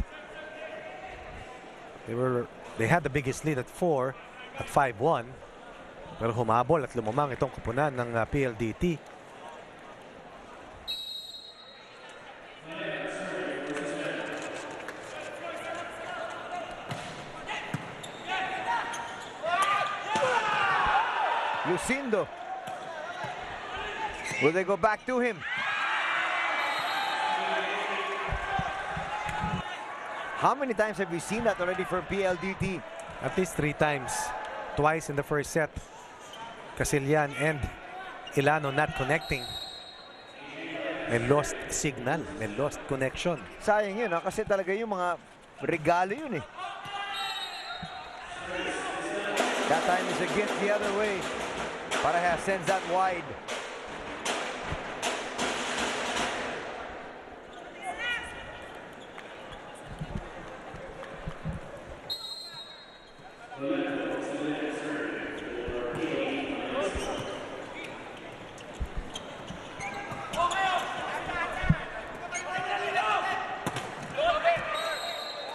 [SPEAKER 3] They had the biggest lead at 4 at 5-1. Pero humabol at lumamang itong kupunan ng PLDT.
[SPEAKER 2] Lucindo. Will they go back to him? How many times have we seen that already for PLDT?
[SPEAKER 3] At least 3 times. Twice in the first set. Casillan and Ilano not connecting. May lost signal. May lost connection.
[SPEAKER 2] Sayang yun, kasi talaga yung mga regalo yun eh. That time is a gift the other way. Pareha sends that wide.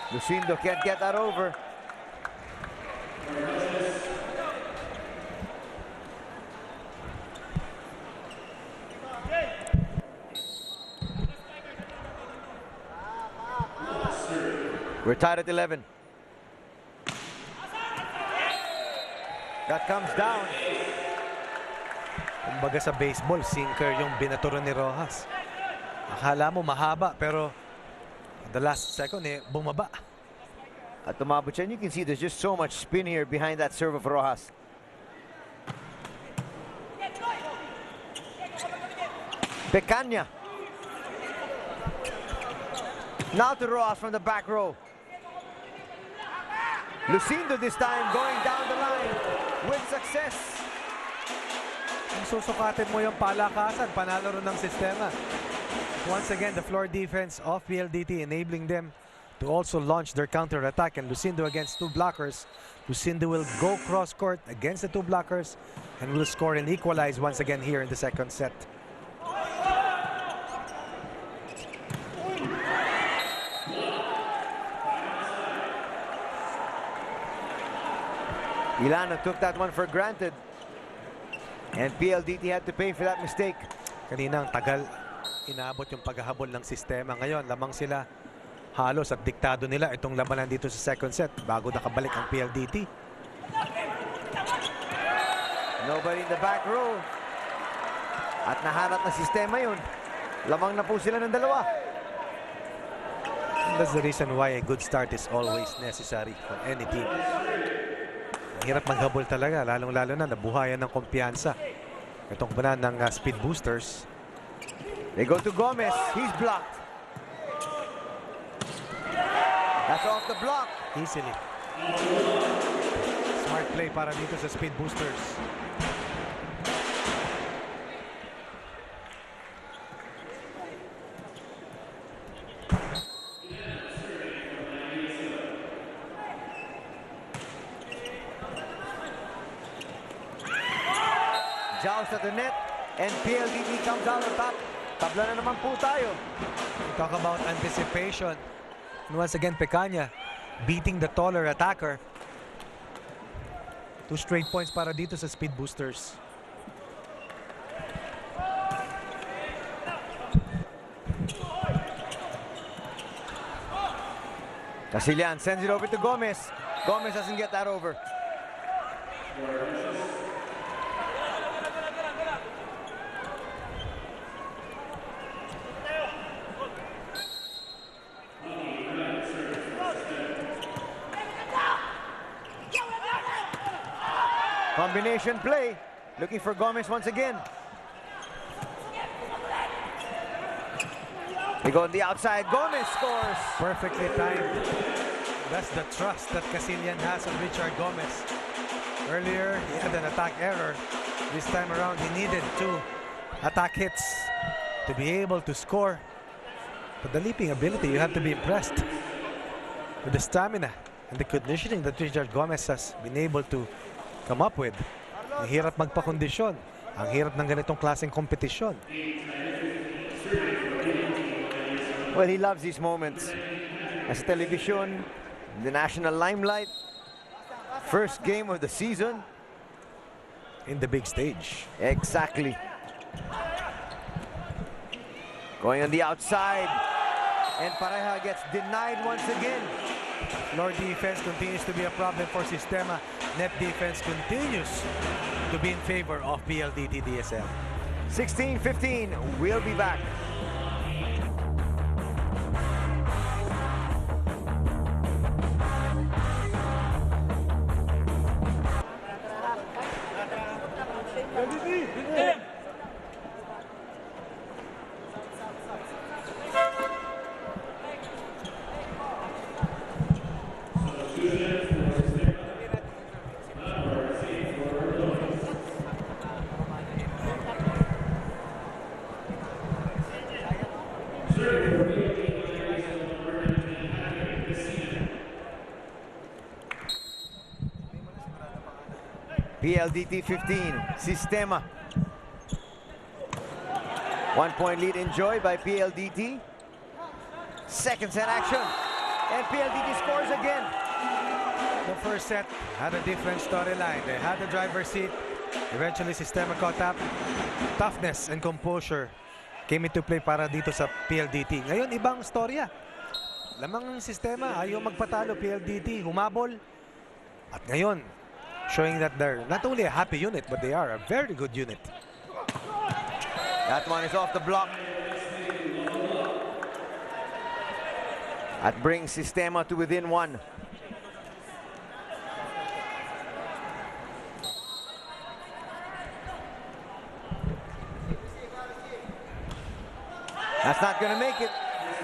[SPEAKER 2] Lucindo can't get that over. We're tied at 11. That comes down.
[SPEAKER 3] Kumbaga sa baseball, sinker yung binaturo ni Rojas. Akala mo mahaba pero the last second bumaba.
[SPEAKER 2] At tumabot siya. You can see there's just so much spin here behind that serve of Rojas. Becania. Now to Rojas from the back row. Lucindo this time going down the line with success.
[SPEAKER 3] Kung susukatin mo yung palakasan, panalo rin ng Systema. Once again, the floor defense of PLDT enabling them to also launch their counter-attack. And Lucindo against 2 blockers. Lucindo will go cross-court against the 2 blockers and will score and equalize once again here in the second set.
[SPEAKER 2] Ilana took that one for granted. And PLDT had to pay for that mistake.
[SPEAKER 3] Kanina ang tagal inabot yung paghahabol ng Systema. Ngayon, lamang sila halos at diktado nila itong labanan dito sa second set bago nakabalik ang PLDT.
[SPEAKER 2] Nobody in the back row. At nahanap na Systema yun. Lamang na po sila ng dalawa.
[SPEAKER 3] And that's the reason why a good start is always necessary for any team. Ang hirap maghabol talaga, lalong-lalo na nabuhayan ng kumpiyansa. Itong banan ng Speed Boosters.
[SPEAKER 2] They go to Gomez. He's blocked. That's off the block.
[SPEAKER 3] Easily. Smart play para dito sa Speed Boosters.
[SPEAKER 2] joust at the net, and PLDT comes out on top. Tabla na naman po tayo.
[SPEAKER 3] We talk about anticipation. And once again, Pecaña beating the taller attacker. 2 straight points para dito sa Speed Boosters.
[SPEAKER 2] Casillan sends it over to Gomez. Gomez doesn't get that over. Combination play. Looking for Gomez once again. They go on the outside. Gomez scores.
[SPEAKER 3] Perfectly timed. That's the trust that Casillan has on Richard Gomez. Earlier, he had an attack error. This time around, he needed 2 attack hits to be able to score. But the leaping ability, you have to be impressed with the stamina and the conditioning that Richard Gomez has been able to come up with. Ang hirap magpakondisyon. Ang hirap ng ganitong klaseng kompetisyon.
[SPEAKER 2] Well, he loves these moments. As television, the national limelight. First game of the season.
[SPEAKER 3] In the big stage.
[SPEAKER 2] Exactly. Going on the outside. And Pareja gets denied once again.
[SPEAKER 3] Floor defense continues to be a problem for Systema. Net defense continues to be in favor of PLDT DSL.
[SPEAKER 2] 16-15. We'll be back. PLDT 15, Systema. 1-point lead enjoyed by PLDT. Second set action, and PLDT scores again.
[SPEAKER 3] The first set had a different storyline. They had the driver's seat. Eventually, Systema caught up. Toughness and composure came into play para dito sa PLDT. Ngayon, ibang storya. Lamang ng Systema, ayaw magpatalo. PLDT, humabol. At ngayon, showing that they're not only a happy unit, but they are a very good unit.
[SPEAKER 2] That one is off the block. That brings Systema to within 1. That's not going to make it.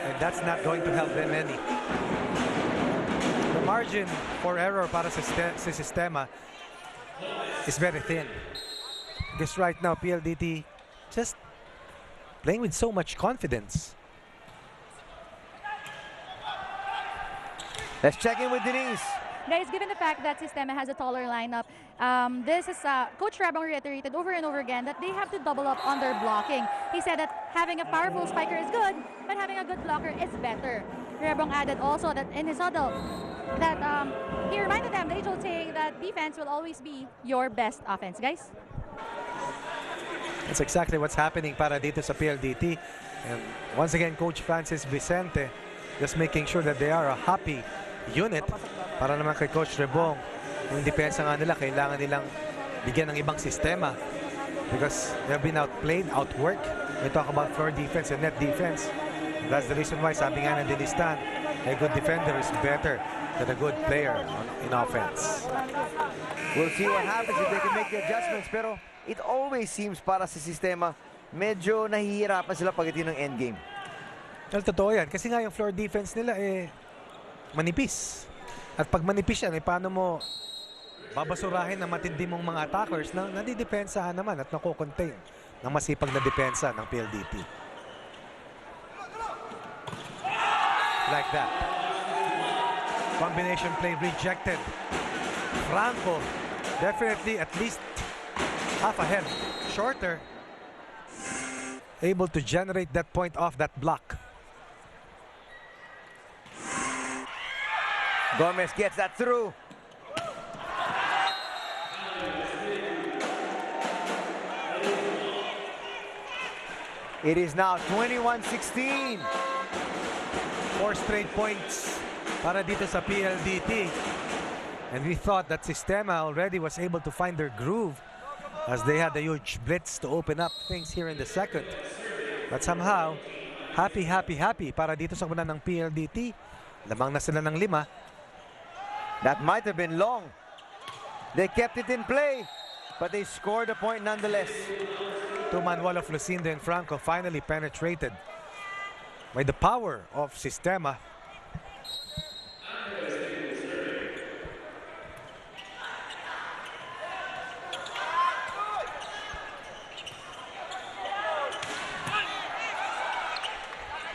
[SPEAKER 3] And that's not going to help them any. The margin for error para sa Systema is very thin. Because right now, PLDT just playing with so much confidence.
[SPEAKER 2] Let's check in with Denise.
[SPEAKER 4] Guys, given the fact that Systema has a taller lineup, this is Coach Rabong reiterated over and over again that they have to double up on their blocking. He said that having a powerful spiker is good, but having a good blocker is better. Rabong added also that in his huddle that he reminded them, the age-old saying that defense will always be your best offense, guys.
[SPEAKER 3] That's exactly what's happening para dito sa PLDT. And once again, Coach Francis Vicente just making sure that they are a happy unit para naman kay Coach Rebong. Yung depensa nga nila, kailangan nilang bigyan ng ibang sistema because they've been outplayed, outworked. We talk about floor defense and net defense. And that's the reason why sabi nga ng Dinistan, a good defender is better than a good player in offense.
[SPEAKER 2] We'll see what happens if they can make the adjustments, pero it always seems para sa Systema, medyo nahihirapan sila pagdating ng endgame.
[SPEAKER 3] Well, totoo yan. Kasi nga yung floor defense nila manipis. At pag manipis yan, paano mo babasurahin ng matindi mong mga attackers na nadidepensahan naman at nako-contain ng masipag na depensa ng PLDT. Like that. Combination play rejected. Franco, definitely at least half a head shorter, able to generate that point off that block.
[SPEAKER 2] Gomez gets that through. It is now 21-16.
[SPEAKER 3] 4 straight points para dito sa PLDT. And we thought that Systema already was able to find their groove as they had a huge blitz to open up things here in the second. But somehow, happy para dito sa kunan ng PLDT. Lamang na sila ng 5.
[SPEAKER 2] That might have been long. They kept it in play, but they scored a point nonetheless.
[SPEAKER 3] Two-man wall of Lucindo and Franco finally penetrated by the power of Systema.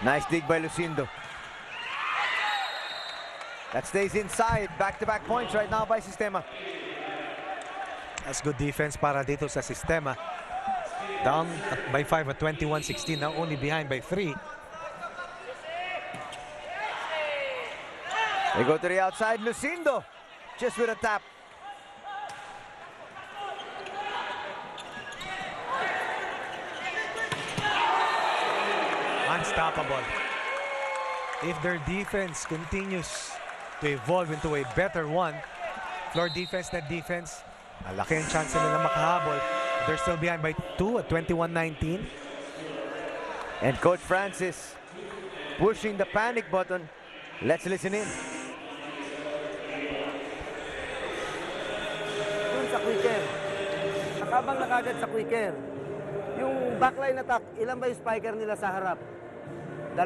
[SPEAKER 2] Nice dig by Lucindo. That stays inside. Back-to-back points right now by Systema.
[SPEAKER 3] That's good defense para dito sa Systema. Down by 5 at 21-16. Now only behind by 3.
[SPEAKER 2] They go to the outside. Lucindo just with a tap.
[SPEAKER 3] Unstoppable. If their defense continues to evolve into a better one, floor defense, net defense, malaki ang chance nila makahabol. They're still behind by 2 at 21-19.
[SPEAKER 2] And Coach Francis pushing the panic button. Let's listen in.
[SPEAKER 5] Dun sa quicker. Nakabang na kagad sa quicker. Yung backline attack, ilan ba yung spiker nila sa harap? 2.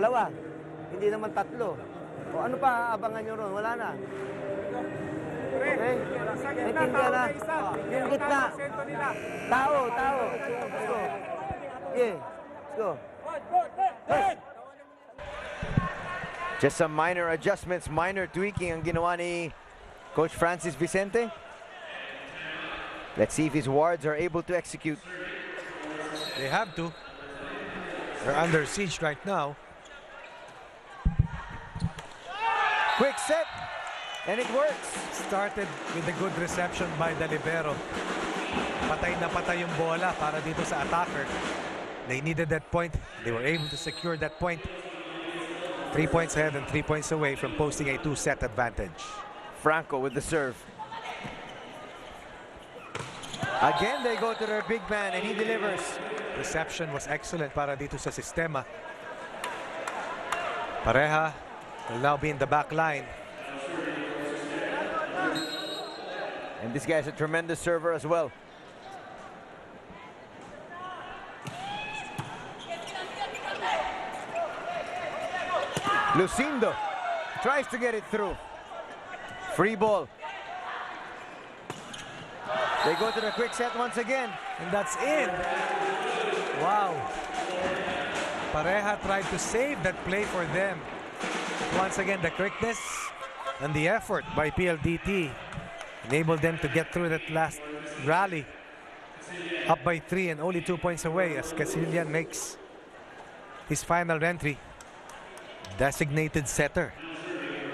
[SPEAKER 5] Hindi naman 3. O ano pa aabangan nyo ron? Wala na. Okay? Naintindihan na. Yung gitna. Tao. Let's go. Yeah. Let's go. Hey!
[SPEAKER 2] Just some minor adjustments, minor tweaking ang ginawa ni Coach Francis Vicente. Let's see if his wards are able to execute.
[SPEAKER 3] They have to. They're under siege right now.
[SPEAKER 2] Quick set, and it works.
[SPEAKER 3] Started with a good reception by the libero. Patay na patay yung bola para dito sa attacker. They needed that point. They were able to secure that point. 3 points ahead and 3 points away from posting a 2-set advantage.
[SPEAKER 2] Franco with the serve. Again, they go to their big man, and he delivers.
[SPEAKER 3] Reception was excellent para dito sa Systema. Pareha will now be in the back line.
[SPEAKER 2] And this guy is a tremendous server as well. Lucindo tries to get it through. Free ball. They go to the quick set once again.
[SPEAKER 3] And that's in. Wow. Pareha tried to save that play for them. Once again, the quickness and the effort by PLDT enabled them to get through that last rally. Up by 3 and only 2 points away as Casilian makes his final entry. Designated setter.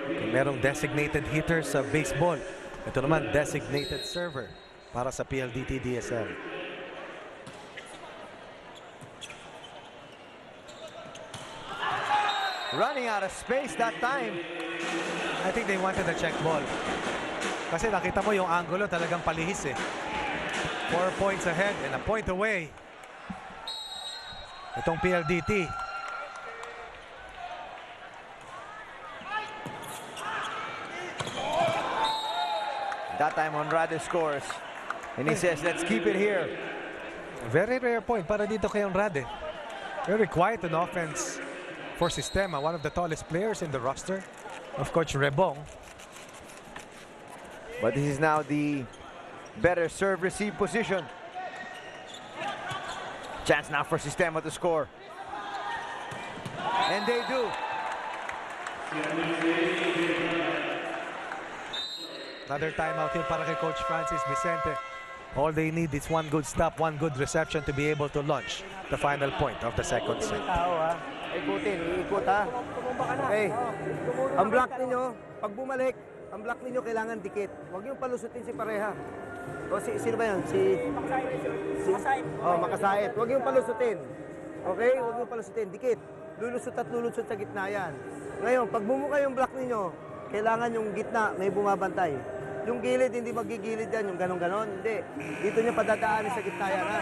[SPEAKER 3] Kung merong designated hitter sa baseball, ito naman designated server para sa PLDT DSL.
[SPEAKER 2] Running out of space that time.
[SPEAKER 3] I think they wanted a check ball. Kasi nakita mo yung angulo talagang palihis eh. 4 points ahead and a point away. Itong PLDT.
[SPEAKER 2] That time Honrade scores. And he says, let's keep it here.
[SPEAKER 3] Very rare point para dito kay Honrade. Very quiet on offense for Systema, one of the tallest players in the roster of Coach Rebong.
[SPEAKER 2] But this is now the better serve-receive position. Chance now for Systema to score. And they do.
[SPEAKER 3] Another timeout here para kay Coach Francis Vicente. All they need is one good stop, one good reception to be able to launch the final point of the second set.
[SPEAKER 5] Tao ha. Ikutin, iikot ha. Okay. Ang block ninyo, pag bumalik, ang block ninyo kailangan dikit. Huwag yung palusutin si pareha. O sino ba yan? Makasait. Huwag yung palusutin. Okay? Huwag yung palusutin. Dikit. Lulusot at lulusot sa gitna yan. Ngayon, pag bumuka yung block ninyo, kailangan yung gitna may bumabantay. Yung gilid, hindi magigilid yan. Yung ganon-ganon. Hindi. Dito niya padadaanin sa gitna yan. Ha?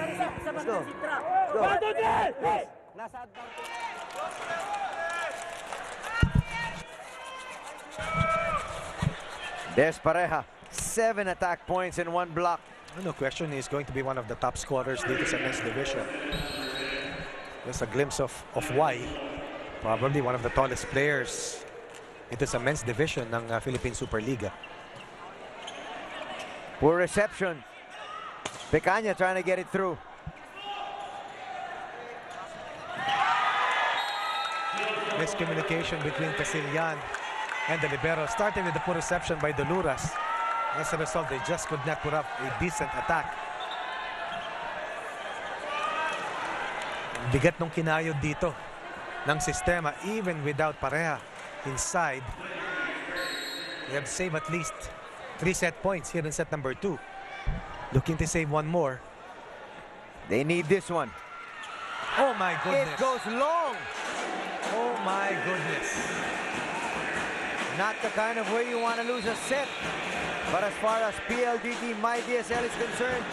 [SPEAKER 5] Let's go. Let's go. Nasa advantage.
[SPEAKER 2] There's Pareja. 7 attack points in 1 block.
[SPEAKER 3] No question, he's going to be one of the top scorers dito sa men's division. Just a glimpse of why. Probably one of the tallest players ito sa men's division ng Philippine SuperLiga.
[SPEAKER 2] Poor reception. Pecaña trying to get it through.
[SPEAKER 3] Miscommunication between Casillan and the libero, starting with the poor reception by Doluras. As a result, they just could not put up a decent attack. Bigat nung kinayod dito ng Systema, even without Pareja inside. They have to save at least 3 set points here in set number 2. Looking to save one more.
[SPEAKER 2] They need this one.
[SPEAKER 3] Oh my goodness.
[SPEAKER 2] It goes long.
[SPEAKER 3] Oh my goodness.
[SPEAKER 2] Not the kind of way you want to lose a set. But as far as PLDT myDSL is concerned,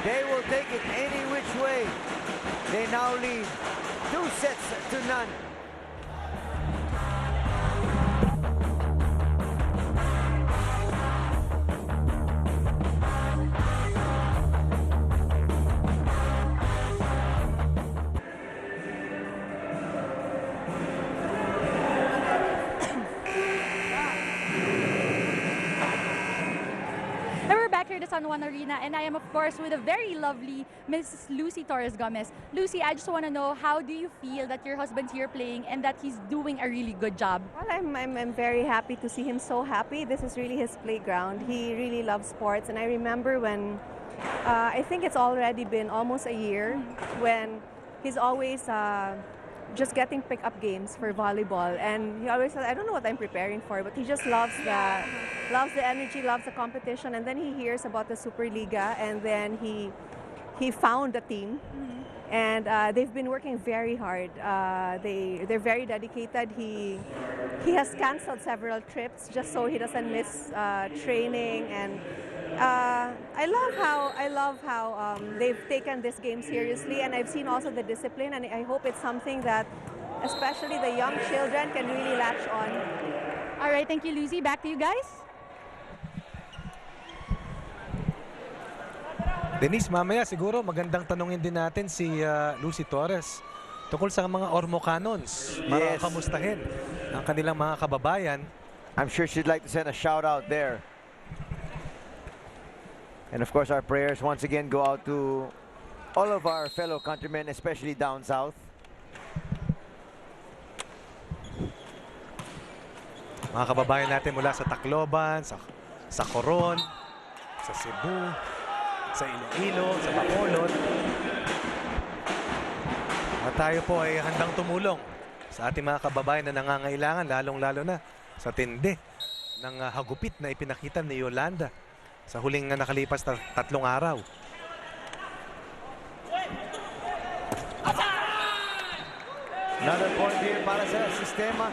[SPEAKER 2] they will take it any which way. They now lead 2 sets to none.
[SPEAKER 4] The San Juan Arena, and I am of course with a very lovely Mrs. Lucy Torres Gomez. Lucy, I just want to know, how do you feel that your husband's here playing and that he's doing a really good job?
[SPEAKER 8] Well, I'm very happy to see him so happy. This is really his playground. He really loves sports, and I remember when I think it's already been almost a year when he's always just getting pick-up games for volleyball, and he always said, I don't know what I'm preparing for, but he just loves the energy, loves the competition. And then he hears about the Superliga, and then he found the team, and they've been working very hard. They're very dedicated. He has canceled several trips just so he doesn't miss training, and I love how they've taken this game seriously, and I've seen also the discipline, and I hope it's something that especially the young children can really latch on.
[SPEAKER 4] All right, thank you, Lucy. Back to you guys.
[SPEAKER 3] Denise, mamaya siguro magandang tanungin din natin si Lucy Torres tungkol sa mga Ormo Cannons para kamustahin ang kanilang mga kababayan.
[SPEAKER 2] I'm sure she'd like to send a shout out there. And of course, our prayers once again go out to all of our fellow countrymen, especially down south.
[SPEAKER 3] Mga kababayan natin mula sa Tacloban, sa Coron, sa Cebu, sa Iloilo, sa Bacolod. At tayo po ay handang tumulong sa ating mga kababayan na nangangailangan, lalong-lalo na sa tindi ng hagupit na ipinakita ni Yolanda sa huling nakalipas na 3 araw.
[SPEAKER 2] Another point here para sa Systema.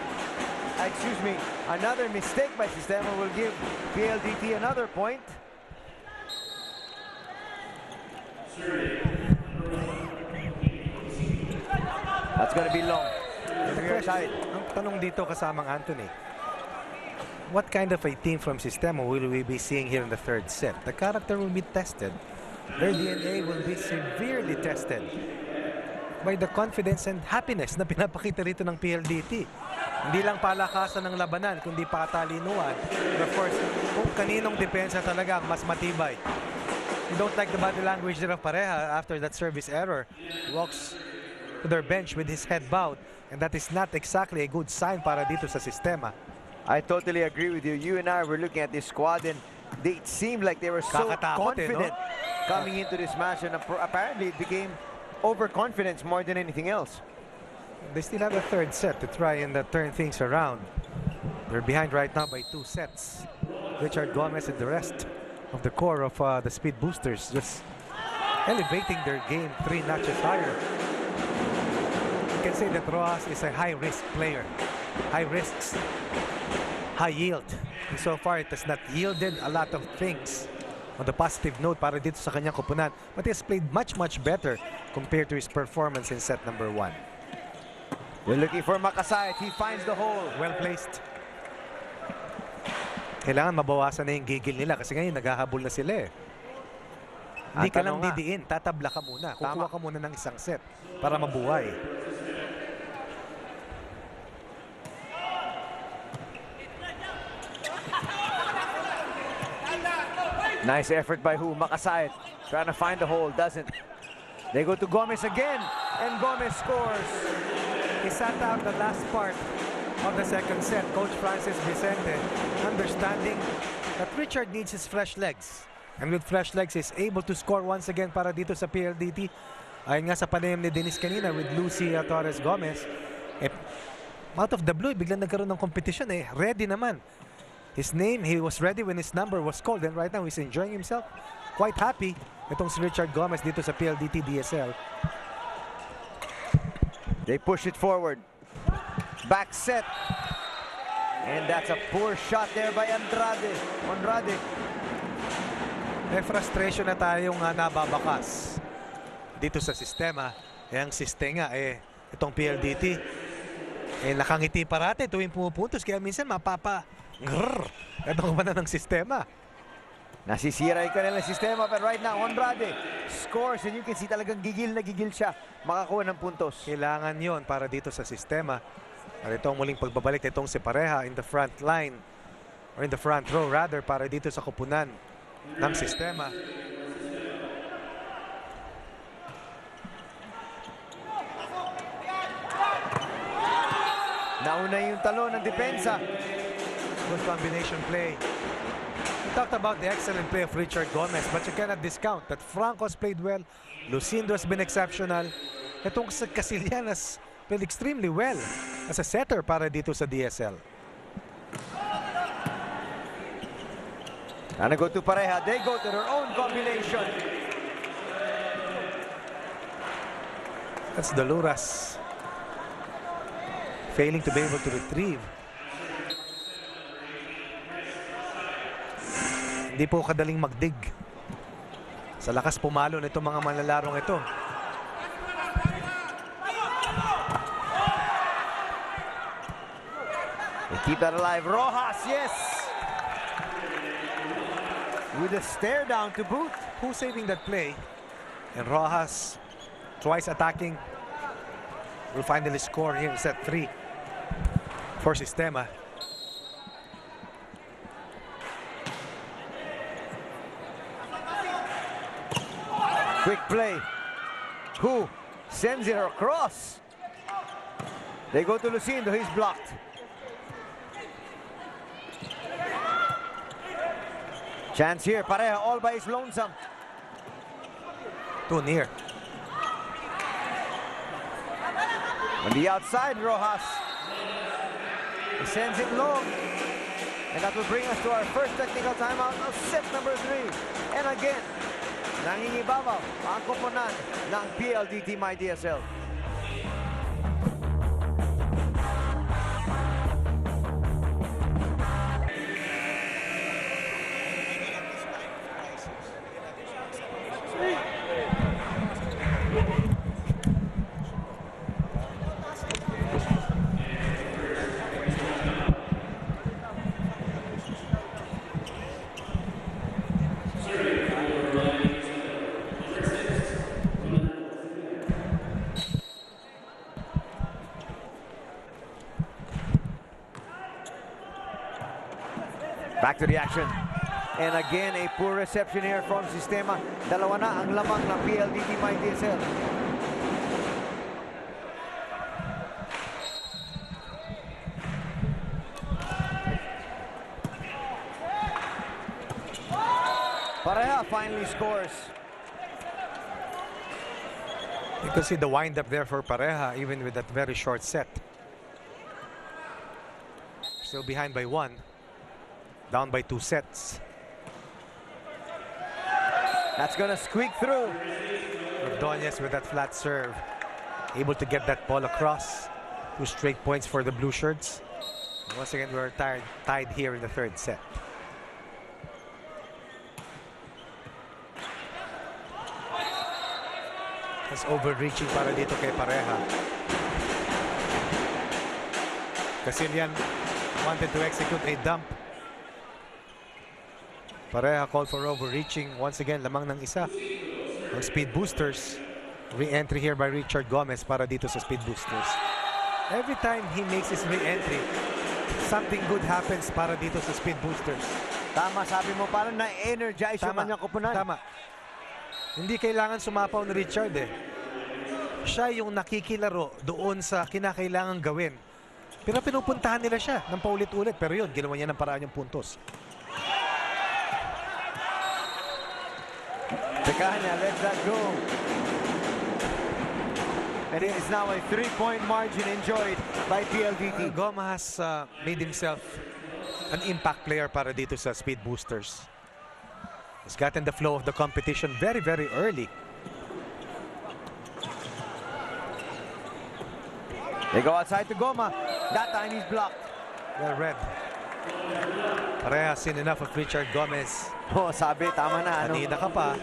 [SPEAKER 2] Excuse me, another mistake by Systema will give PLDT another point. That's going to be long.
[SPEAKER 3] Ang tanong dito kasamang Anthony, what kind of a team from Systema will we be seeing here in the 3rd set? The character will be tested. Their DNA will be severely tested by the confidence and happiness na pinapakita rito ng PLDT. Hindi lang palakasan ng labanan, kundi patalinuan. And of course, kung kaninong depensa talaga ang mas matibay. You don't like the body language there of Pareja after that service error. Walks to their bench with his head bowed, and that is not exactly a good sign para dito sa Systema.
[SPEAKER 2] I totally agree with you. You and I were looking at this squad, and they seemed like they were so
[SPEAKER 3] Kakatakot
[SPEAKER 2] confident
[SPEAKER 3] no?
[SPEAKER 2] coming into this match, and apparently it became overconfidence more than anything else.
[SPEAKER 3] They still have a third set to try and turn things around. They're behind right now by 2 sets. Richard Gomez and the rest of the core of the Speed Boosters just elevating their game 3 notches higher. You can say that Rojas is a high-risk player. High risks, high yield. And so far, it has not yielded a lot of things on the positive note para dito sa kanyang koponan. But he has played much, much better compared to his performance in set number 1.
[SPEAKER 2] We're looking for Makasayat. He finds the hole.
[SPEAKER 3] Well placed. Kailangan mabawasan na yung gigil nila kasi ngayon naghahabol na sila eh. Hindi ka lang didiin, tatabla ka muna. Kukuha ka muna ng isang set para mabuhay.
[SPEAKER 2] Nice effort by who? Makasayat. Trying to find the hole, doesn't. They go to Gomez again, and Gomez scores.
[SPEAKER 3] He sat out the last part of the second set. Coach Francis Vicente understanding that Richard needs his fresh legs. And with fresh legs, he's able to score once again para dito sa PLDT. Ayon nga sa panayam ni Dennis kanina with Lucy Torres Gomez. Out of the blue, biglang nagkaroon ng competition eh. Ready naman. His name, he was ready when his number was called. And right now, he's enjoying himself. Quite happy. Itong si Richard Gomez dito sa PLDT DSL.
[SPEAKER 2] They push it forward. Back set. And that's a poor shot there by Andrade.
[SPEAKER 3] May frustration na tayong nababakas dito sa Systemma. Ang Systemma itong PLDT nakangiti parate tuwing pumupuntos, kaya minsan itong ng Systemma.
[SPEAKER 2] Nasisira yung kanilang Systemma, but right now Andrade scores, and you can see talagang gigil na gigil siya makakuha ng puntos.
[SPEAKER 3] Kailangan yon para dito sa Systemma. At ito ang muling pagbabalik nitong si Pareha in the front line, or in the front row rather, para dito sa kupunan ng Systemma.
[SPEAKER 2] Nauna yung talo ng depensa.
[SPEAKER 3] Good combination play. We talked about the excellent play of Richard Gomez, but you cannot discount that Franco's played well. Lucindo has been exceptional. Itong Casillas played extremely well as a setter para dito sa DSL.
[SPEAKER 2] Gonna go to Pareha. They go to their own combination.
[SPEAKER 3] That's Daluras failing to be able to retrieve. Hindi po kadaling magdig. Sa lakas pumalo nito mga manlalarong ito.
[SPEAKER 2] They keep that alive. Rojas, yes! With a stare down to boot.
[SPEAKER 3] Who's saving that play? And Rojas twice attacking. Will finally score here in set 3 for Systemma.
[SPEAKER 2] Quick play. Who sends it across? They go to Lucindo. He's blocked. Chance here. Pareha all by his lonesome.
[SPEAKER 3] Too near.
[SPEAKER 2] On the outside, Rojas. He sends it long. And that will bring us to our first technical timeout of set number 3. And again, nangingibabaw ang koponan ng PLDT myDSL. Back to the action. And again, a poor reception here from Systemma. Dalawa na ang lamang ng PLDT myDSL. finally scores.
[SPEAKER 3] You can see the wind-up there for Pareja, even with that very short set. Still behind by 1. Down by 2 sets.
[SPEAKER 2] That's gonna squeak through.
[SPEAKER 3] Ordonez with that flat serve. Able to get that ball across. 2 straight points for the blue shirts. Once again, we're tied here in the 3rd set. That's overreaching para dito kay Pareja. Casilian wanted to execute a dump. Pareja called for overreaching. Once again, lamang ng isa. Ang speed boosters. Re-entry here by Richard Gomez para dito sa speed boosters. Every time he makes his re-entry, something good happens para dito sa speed boosters.
[SPEAKER 2] Tama, sabi mo, parang na-energize yung kanyang kupunan.
[SPEAKER 3] Tama. Hindi kailangan sumapaw ni Richard eh. Siya yung nakikilaro doon sa kinakailangan gawin. Pero pinupuntahan nila siya ng paulit-ulit. Pero yun, ginawa niya ng paraan yung puntos.
[SPEAKER 2] Tekanya lets that go. And it is now a 3-point margin enjoyed by PLDT.
[SPEAKER 3] Goma has made himself an impact player para dito sa speed boosters. He's gotten the flow of the competition very, very early.
[SPEAKER 2] They go outside to Goma. That time he's blocked.
[SPEAKER 3] Well read. Pareha seen enough of Richard Gomez.
[SPEAKER 2] Oh, sabi, tama na. Ano?
[SPEAKER 3] Kanina ka pa.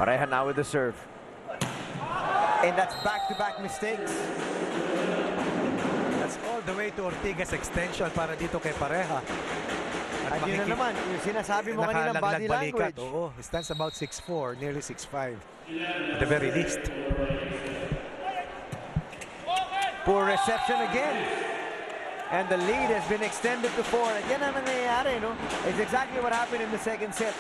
[SPEAKER 2] Pareja now with the serve. And that's back-to-back mistakes.
[SPEAKER 3] That's all the way to Ortigas extension para dito kay Pareja.
[SPEAKER 2] At yun na naman, yung sinasabi mo kanina, body language.
[SPEAKER 3] Oo, he stands about 6'4", nearly 6'5", at the very least.
[SPEAKER 2] Poor reception again. And the lead has been extended to 4. At yan ang nangyayari, no? It's exactly what happened in the second set.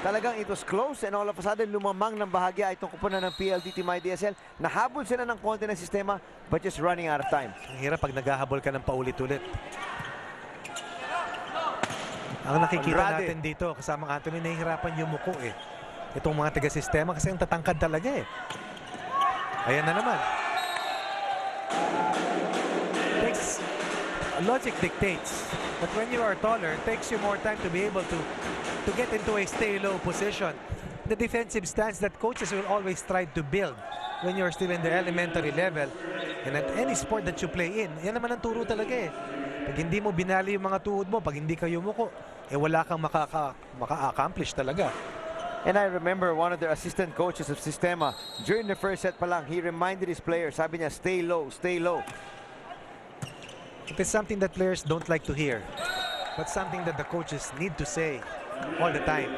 [SPEAKER 2] Talagang it was close and all of a sudden lumamang ng bahagya itong kupunan ng PLDT myDSL. Nahabol sila ng konti ng Systema but just running out of time.
[SPEAKER 3] Ang hirap pag naghahabol ka ng paulit-ulit. Ang nakikita natin dito, kasamang Anthony, nahihirapan yumuko eh. Itong mga taga-Systema kasi ang tatangkad talaga eh. Ayan na naman. Logic dictates that when you are taller, it takes you more time to be able to get into a stay low position. The defensive stance that coaches will always try to build when you're still in the elementary level. And at any sport that you play in, yan naman ang turo talaga eh. Pag hindi mo binali yung mga tuhod mo, pag hindi ka yumuko, eh wala kang maka-accomplish talaga.
[SPEAKER 2] And I remember one of the assistant coaches of Systema, during the first set pa lang, he reminded his players, sabi niya, stay low, stay low.
[SPEAKER 3] It is something that players don't like to hear, but something that the coaches need to say all the time.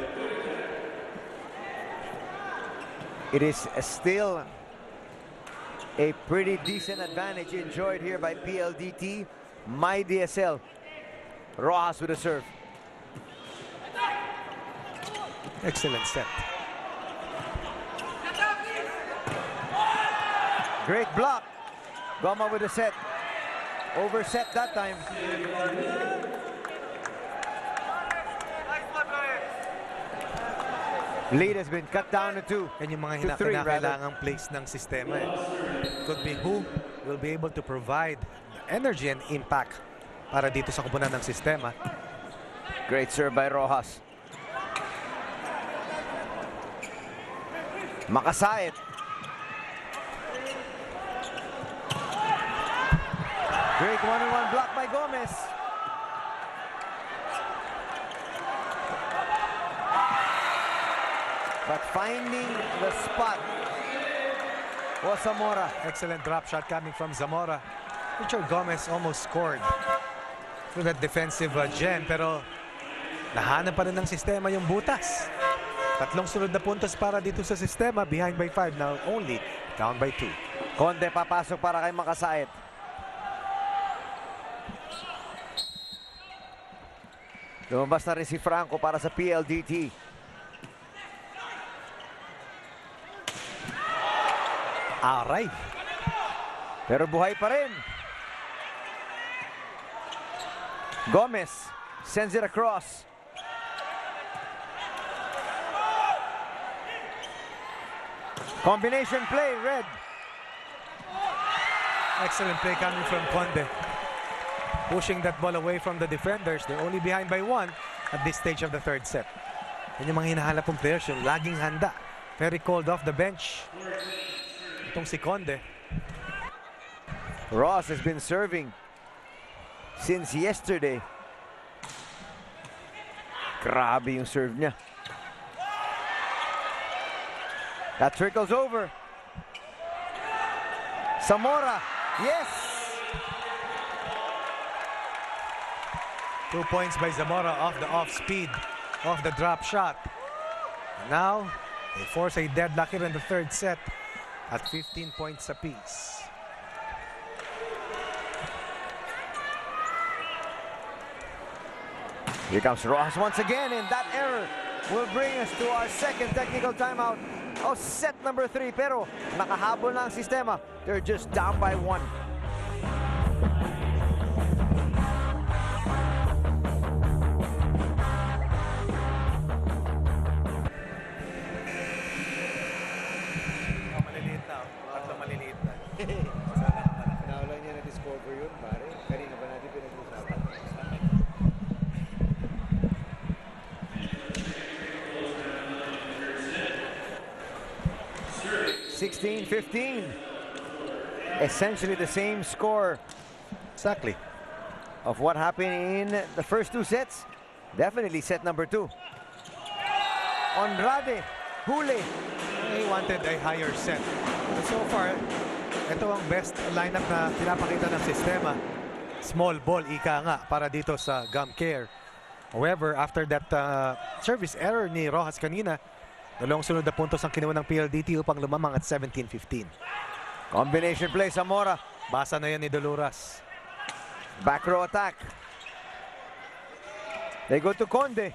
[SPEAKER 2] It is still a pretty decent advantage enjoyed here by PLDT. myDSL. Rojas with a serve.
[SPEAKER 3] Excellent set.
[SPEAKER 2] Great block. Goma with a set. Overset that time. Lead has been cut down to 2.
[SPEAKER 3] Yan yung mga kinakailangang place ng Systema. Could be who will be able to provide energy and impact para dito sa kupunan ng Systema.
[SPEAKER 2] Great serve by Rojas. Makasait. Great one-on-one block by Gomez. But finding the spot was Zamora.
[SPEAKER 3] Excellent drop shot coming from Zamora. Richard Gomez almost scored through that defensive gem, pero nahanap pa rin ng Systema yung butas. Tatlong sunod na puntos para dito sa Systema, behind by 5, now only down by 2.
[SPEAKER 2] Conde papasok para kay Makasait. Lumabas na rin si Franco para sa PLDT.
[SPEAKER 3] Aray.
[SPEAKER 2] Pero buhay pa rin. Gomez sends it across. Combination play, red.
[SPEAKER 3] Excellent play coming from Conde. Pushing that ball away from the defenders. They're only behind by 1 at this stage of the third set. Yan yung mga hinahanap ng players, yung laging handa. Very cold off the bench. Itong si Conde.
[SPEAKER 2] Ross has been serving since yesterday. Grabe yung serve niya. That trickles over. Zamora, yes!
[SPEAKER 3] 2 points by Zamora off the off-speed, off the drop shot. Now, they force a deadlock here in the third set at 15 points apiece.
[SPEAKER 2] Here comes Rojas once again, and that error will bring us to our second technical timeout of set number 3. Pero nakahabol na ang Systema. They're just down by 1.
[SPEAKER 3] Maliliit na. Tatlo maliliit na.
[SPEAKER 2] Naulang niya na-discover yun, pare. Kanina ba natin pinag-usapan? 16-15. Essentially the same score
[SPEAKER 3] Exactly.
[SPEAKER 2] of what happened in the first 2 sets. Definitely set number 2. Andrade, huli.
[SPEAKER 3] He wanted a higher set. But so far, ito ang best lineup na pinapakita ng Systema. Small ball, ika nga, para dito sa Gumcare. However, after that service error ni Rojas kanina, dalawang sunod na puntos ang kinuha ng PLDT upang lumamang at 17-15.
[SPEAKER 2] Combination play, Zamora.
[SPEAKER 3] Basa na yan ni Doluras.
[SPEAKER 2] Back row attack. They go to Conde.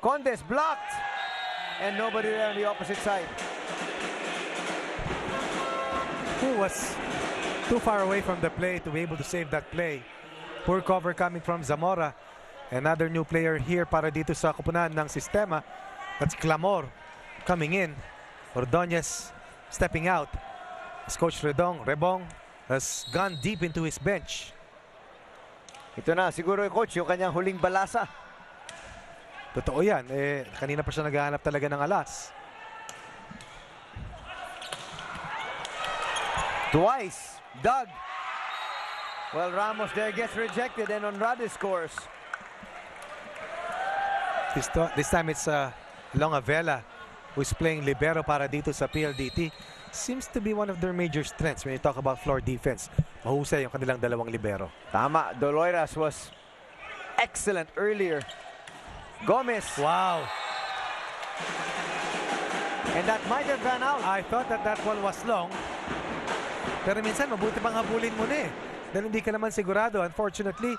[SPEAKER 2] Conde's blocked. And nobody there on the opposite side.
[SPEAKER 3] Who was too far away from the play to be able to save that play. Poor cover coming from Zamora. Another new player here para dito sa kupunan ng Systema. That's Clamor coming in. Ordonez stepping out. As Coach Rebong has gone deep into his bench.
[SPEAKER 2] Ito na siguro yung coach, yung kanyang huling balasa.
[SPEAKER 3] Totoo yan. Kanina pa siya naghahanap talaga ng alas.
[SPEAKER 2] Twice. Doug. Well, Ramos there gets rejected and Andrade scores.
[SPEAKER 3] This time it's Longavela who's playing libero para dito sa PLDT. Seems to be one of their major strengths when you talk about floor defense. Mahusay yung kanilang dalawang libero.
[SPEAKER 2] Tama. Doloiras was excellent earlier. Gomez.
[SPEAKER 3] Wow.
[SPEAKER 2] And that might have gone out.
[SPEAKER 3] I thought that ball was long. Pero minsan mabuti pang habulin mo na eh. Dahil hindi ka naman sigurado. Unfortunately,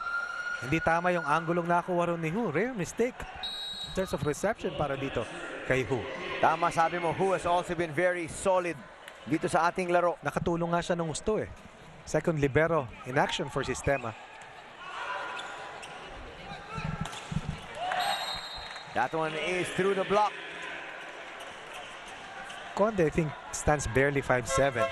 [SPEAKER 3] hindi tama yung anggulong nakuha ron ni Hu. Rare mistake in terms of reception para dito kay Hu.
[SPEAKER 2] Tama, sabi mo, Hu has also been very solid dito sa ating laro.
[SPEAKER 3] Nakatulong nga siya ng gusto eh. Second libero in action for Systema.
[SPEAKER 2] That one is through the block.
[SPEAKER 3] Conde, I think, stands barely 5'7".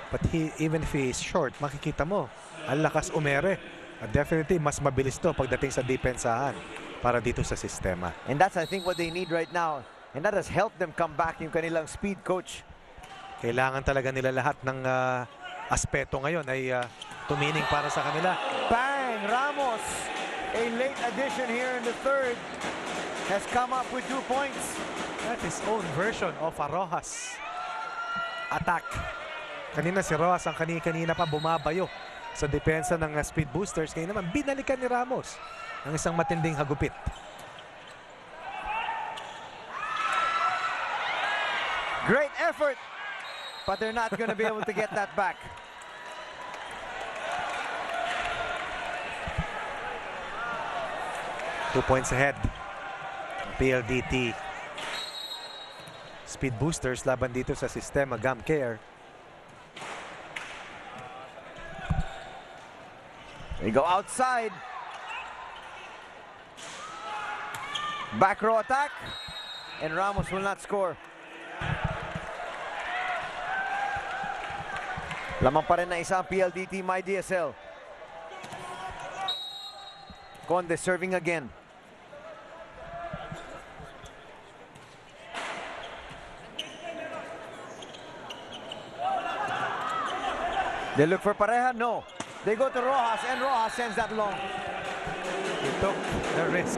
[SPEAKER 3] But even if he is short, makikita mo, ang lakas umere. At definitely, mas mabilis to pagdating sa depensahan para dito sa Systema.
[SPEAKER 2] And that's, I think, what they need right now. And that has helped them come back yung kanilang speed coach.
[SPEAKER 3] Kailangan talaga nila lahat ng aspeto ngayon ay tumining para sa kanila.
[SPEAKER 2] Bang! Ramos, a late addition here in the third, has come up with 2 points.
[SPEAKER 3] That's his own version of a Rojas attack. Kanina si Rojas ang kanina pa bumabayo sa depensa ng speed boosters. Kaya naman binalikan ni Ramos ang isang matinding hagupit.
[SPEAKER 2] Great effort, but they're not going to be able to get that back.
[SPEAKER 3] 2 points ahead. PLDT Speed Boosters laban dito sa Systemma Gum Care.
[SPEAKER 2] They go outside. Back row attack. And Ramos will not score. Lamang pa rin na isa ang PLDT myDSL. Conde serving again. They look for Pareja, no. They go to Rojas, and Rojas sends that long.
[SPEAKER 3] He took the risk,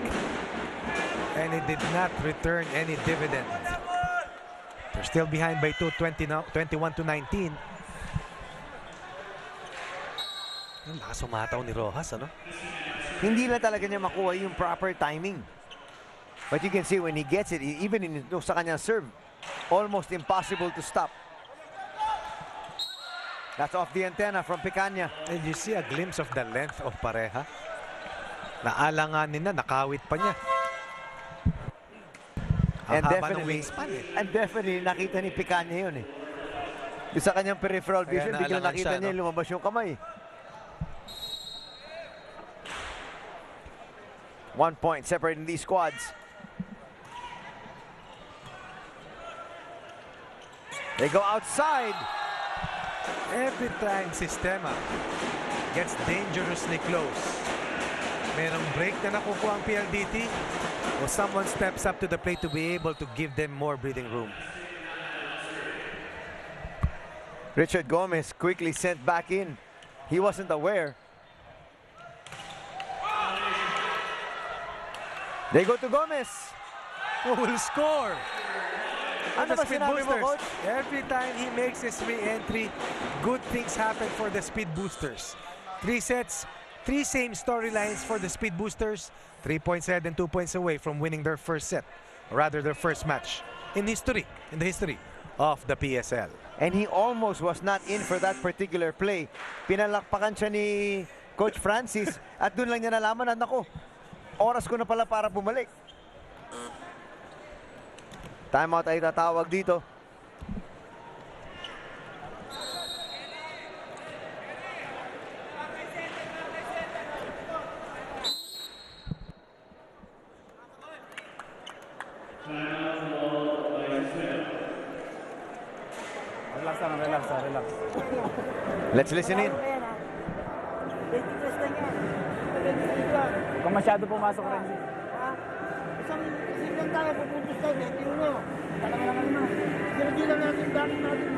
[SPEAKER 3] and it did not return any dividend. They're still behind by 21 to 19. Ang lakas umataw ni Rojas, ano?
[SPEAKER 2] Hindi na talaga niya makuha yung proper timing. But you can see when he gets it, even in sa kanyang serve, almost impossible to stop. That's off the antenna from Picaña.
[SPEAKER 3] And you see a glimpse of the length of Pareja. Naalanganin na, nakawit pa niya.
[SPEAKER 2] And definitely nakita ni Picaña yun eh. Sa kanyang peripheral vision, biglang nakita niya lumabas yung kamay. 1 point separating these squads. They go outside.
[SPEAKER 3] Every time Systemma gets dangerously close, merong break na nakukuha ang PLDT or someone steps up to the plate to be able to give them more breathing room.
[SPEAKER 2] Richard Gomez quickly sent back in. He wasn't aware. They go to Gomez.
[SPEAKER 3] Who will score?
[SPEAKER 2] Ano ba sinabi mo, Coach?
[SPEAKER 3] Every time he makes his re-entry, good things happen for the Speed Boosters. 3 sets, 3 same storylines for the Speed Boosters. 3 points ahead and 2 points away from winning their first set, or rather their first match in the history of the PSL.
[SPEAKER 2] And he almost was not in for that particular play. Pinalakpakan siya ni Coach Francis at doon lang niya nalaman na, nako, oras ko na pala para bumalik. Timeout ay tatawag dito.
[SPEAKER 6] Relax.
[SPEAKER 2] Let's listen in.
[SPEAKER 6] Kung masyado pumasok rin. Isang isang tayo pupuntos tayo, hindi mo. Talaga naman. Hindi lang natin dami natin.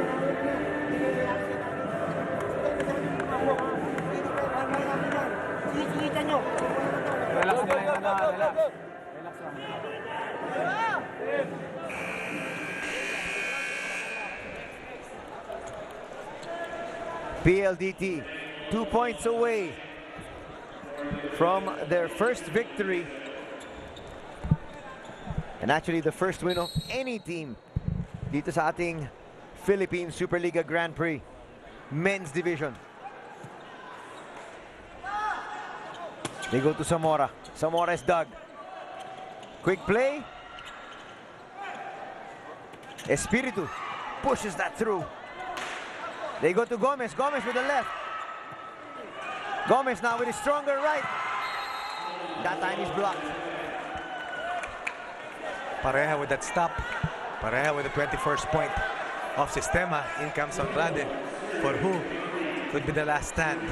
[SPEAKER 6] Sige nyo. Relax nila yung relax. Relax lang.
[SPEAKER 2] PLDT 2 points away from their first victory, and actually the first win of any team dito sa ating Philippine SuperLiga Grand Prix men's division. They go to Zamora. Zamora is dug. Quick play. Espiritu pushes that through. They go to Gomez. Gomez with the left. Gomez now with his stronger right. That time he's blocked.
[SPEAKER 3] Pareja with that stop. Pareja with the 21st point of Systemma. In comes Andrade, for who could be the last stand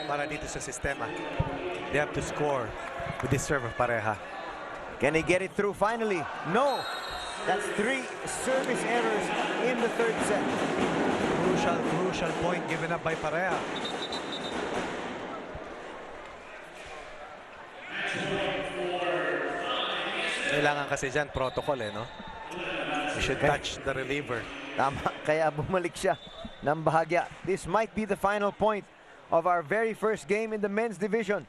[SPEAKER 3] para dito sa Systemma. They have to score with this serve of Pareja.
[SPEAKER 2] Can he get it through finally? No. That's 3 service errors in the third set.
[SPEAKER 3] Crucial point given up by Pareja. Kailangan kasi dyan protocol no? You should touch the reliever.
[SPEAKER 2] Tama, kaya bumalik siya ng bahagya. This might be the final point of our very first game in the men's division.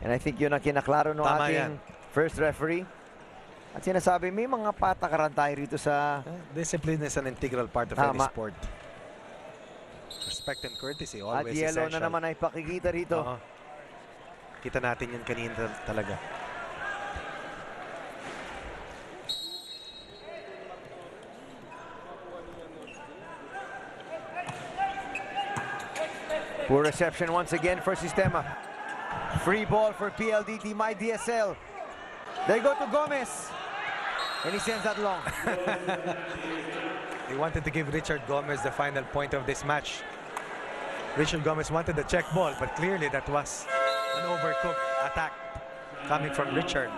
[SPEAKER 2] And I think yun ang kinaklaro ng ating first referee. At sinasabi, may mga patakaran tayo rito sa...
[SPEAKER 3] Discipline is an integral part of any sport. respect and courtesy,
[SPEAKER 2] At
[SPEAKER 3] always
[SPEAKER 2] yellow
[SPEAKER 3] essential.
[SPEAKER 2] na naman ay pakikita rito.
[SPEAKER 3] Oo. Kita natin yun kanina talaga.
[SPEAKER 2] Poor reception once again for Systema. Free ball for PLDT, myDSL. They go to Gomez. And he sends that long.
[SPEAKER 3] They wanted to give Richard Gomez the final point of this match. Richard Gomez wanted the check ball, but clearly that was an overcooked attack coming from Richard.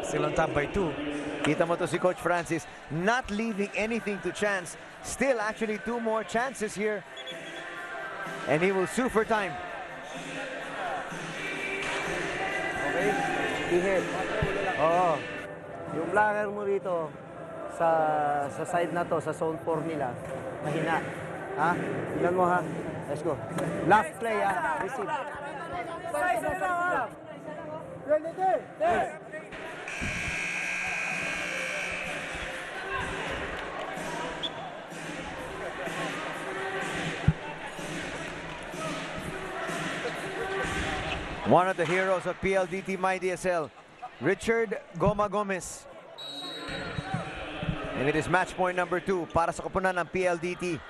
[SPEAKER 3] Still on top by 2.
[SPEAKER 2] Kita mo to si Coach Francis, not leaving anything to chance. Still actually 2 more chances here. And he will sue for time.
[SPEAKER 5] Okay? Hihit. Oo. Yung blocker mo rito sa side na to, sa zone 4 nila, mahina. Ha? Tingnan mo ha. Let's go. Last play ha. Receive.
[SPEAKER 2] One of the heroes of PLDT myDSL, Richard Gomez. And it is match point number 2 para sa koponan ng PLDT.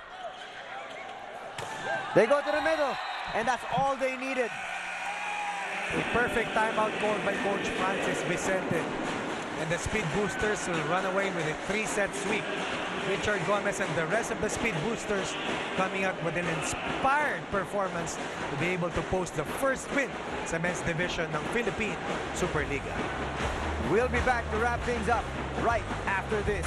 [SPEAKER 2] They go to the middle, and that's all they needed.
[SPEAKER 3] A perfect timeout call by Coach Francis Vicente. And the Speed Boosters will run away with a 3-set sweep. Richard Gomez and the rest of the Speed Boosters coming out with an inspired performance to be able to post the first win sa men's division ng Philippine SuperLiga.
[SPEAKER 2] We'll be back to wrap things up right after this.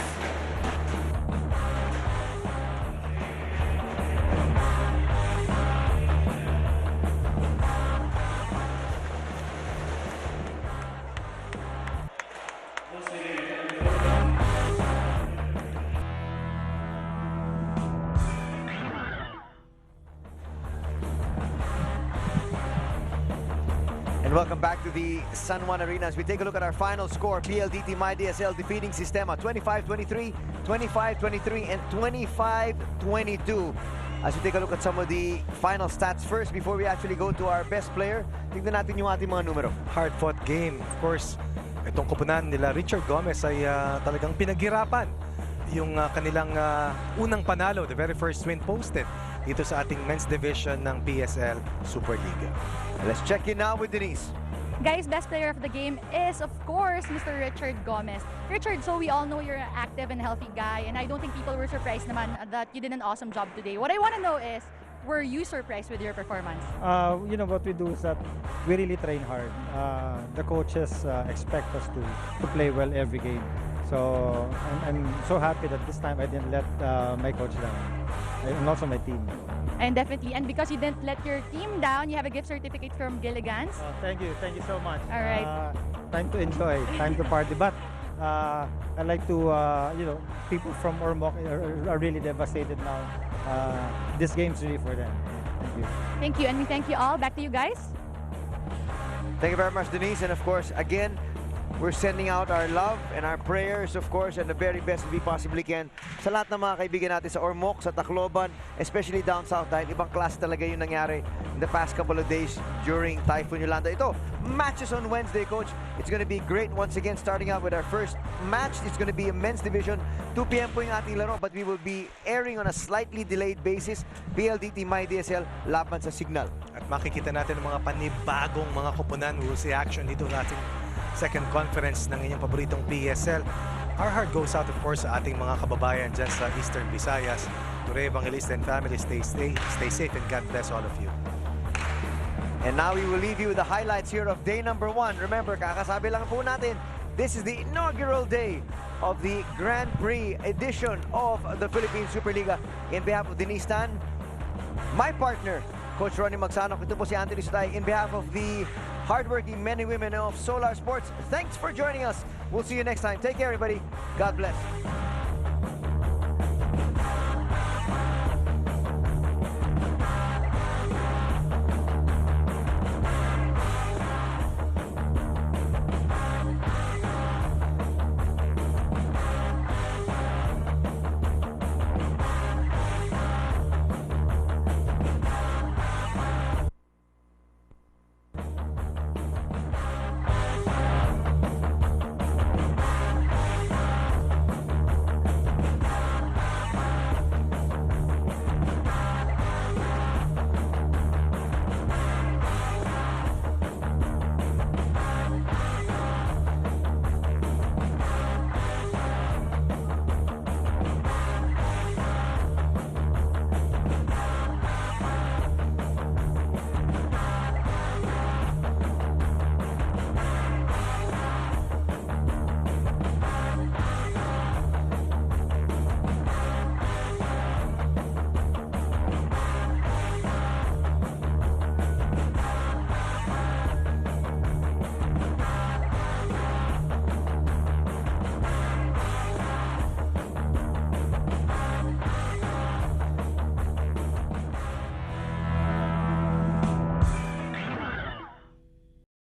[SPEAKER 2] And welcome back to the San Juan Arena as we take a look at our final score. PLDT myDSL defeating Systema 25-23, 25-23, and 25-22. As we take a look at some of the final stats first before we actually go to our best player, tignan natin yung ating mga numero.
[SPEAKER 3] Hard-fought game. Of course, itong koponan nila Richard Gomez ay talagang pinaghirapan yung kanilang unang panalo, the very first win posted dito sa ating men's division ng PSL Superliga.
[SPEAKER 2] Let's check in now with Denise.
[SPEAKER 4] Guys, best player of the game is, of course, Mr. Richard Gomez. Richard, so we all know you're an active and healthy guy, and I don't think people were surprised naman that you did an awesome job today. What I want to know is, were you surprised with your performance?
[SPEAKER 9] You know, what we do is that we really train hard. The coaches expect us to play well every game. So I'm so happy that this time I didn't let my coach down, and also my team.
[SPEAKER 4] And definitely, and because you didn't let your team down, you have a gift certificate from Gilligan's.
[SPEAKER 9] Thank you so much.
[SPEAKER 4] All right.
[SPEAKER 9] Time to enjoy, time to party, but I like to, you know, people from Ormoc are really devastated now. This game's really for them. Thank you.
[SPEAKER 4] Thank you, and we thank you all. Back to you guys.
[SPEAKER 2] Thank you very much, Denise. And of course, again, we're sending out our love and our prayers, of course, and the very best we possibly can sa lahat ng mga kaibigan natin sa Ormoc, sa Tacloban, especially down south dahil ibang class talaga yung nangyari in the past couple of days during Typhoon Yolanda. Ito, matches on Wednesday, Coach. It's going to be great once again, starting out with our first match. It's going to be a men's division. 2 p.m. po yung ating laro, but we will be airing on a slightly delayed basis. PLDT myDSL, laban sa Signal.
[SPEAKER 3] At makikita natin ang mga panibagong mga koponan. We will see action dito sa ating second conference ng inyong paboritong PSL. Our heart goes out, of course, sa ating mga kababayan dyan sa Eastern Visayas. To Ray Evangelista and family, stay safe and God bless all of you.
[SPEAKER 2] And now we will leave you with the highlights here of day number 1. Remember, kakasabi lang po natin, this is the inaugural day of the Grand Prix edition of the Philippine SuperLiga. In behalf of Denise Tan, my partner, Coach Ronnie Magsanok, ito po si Anthony Sutay, in behalf of the hardworking men and women of Solar Sports, thanks for joining us. We'll see you next time. Take care, everybody. God bless.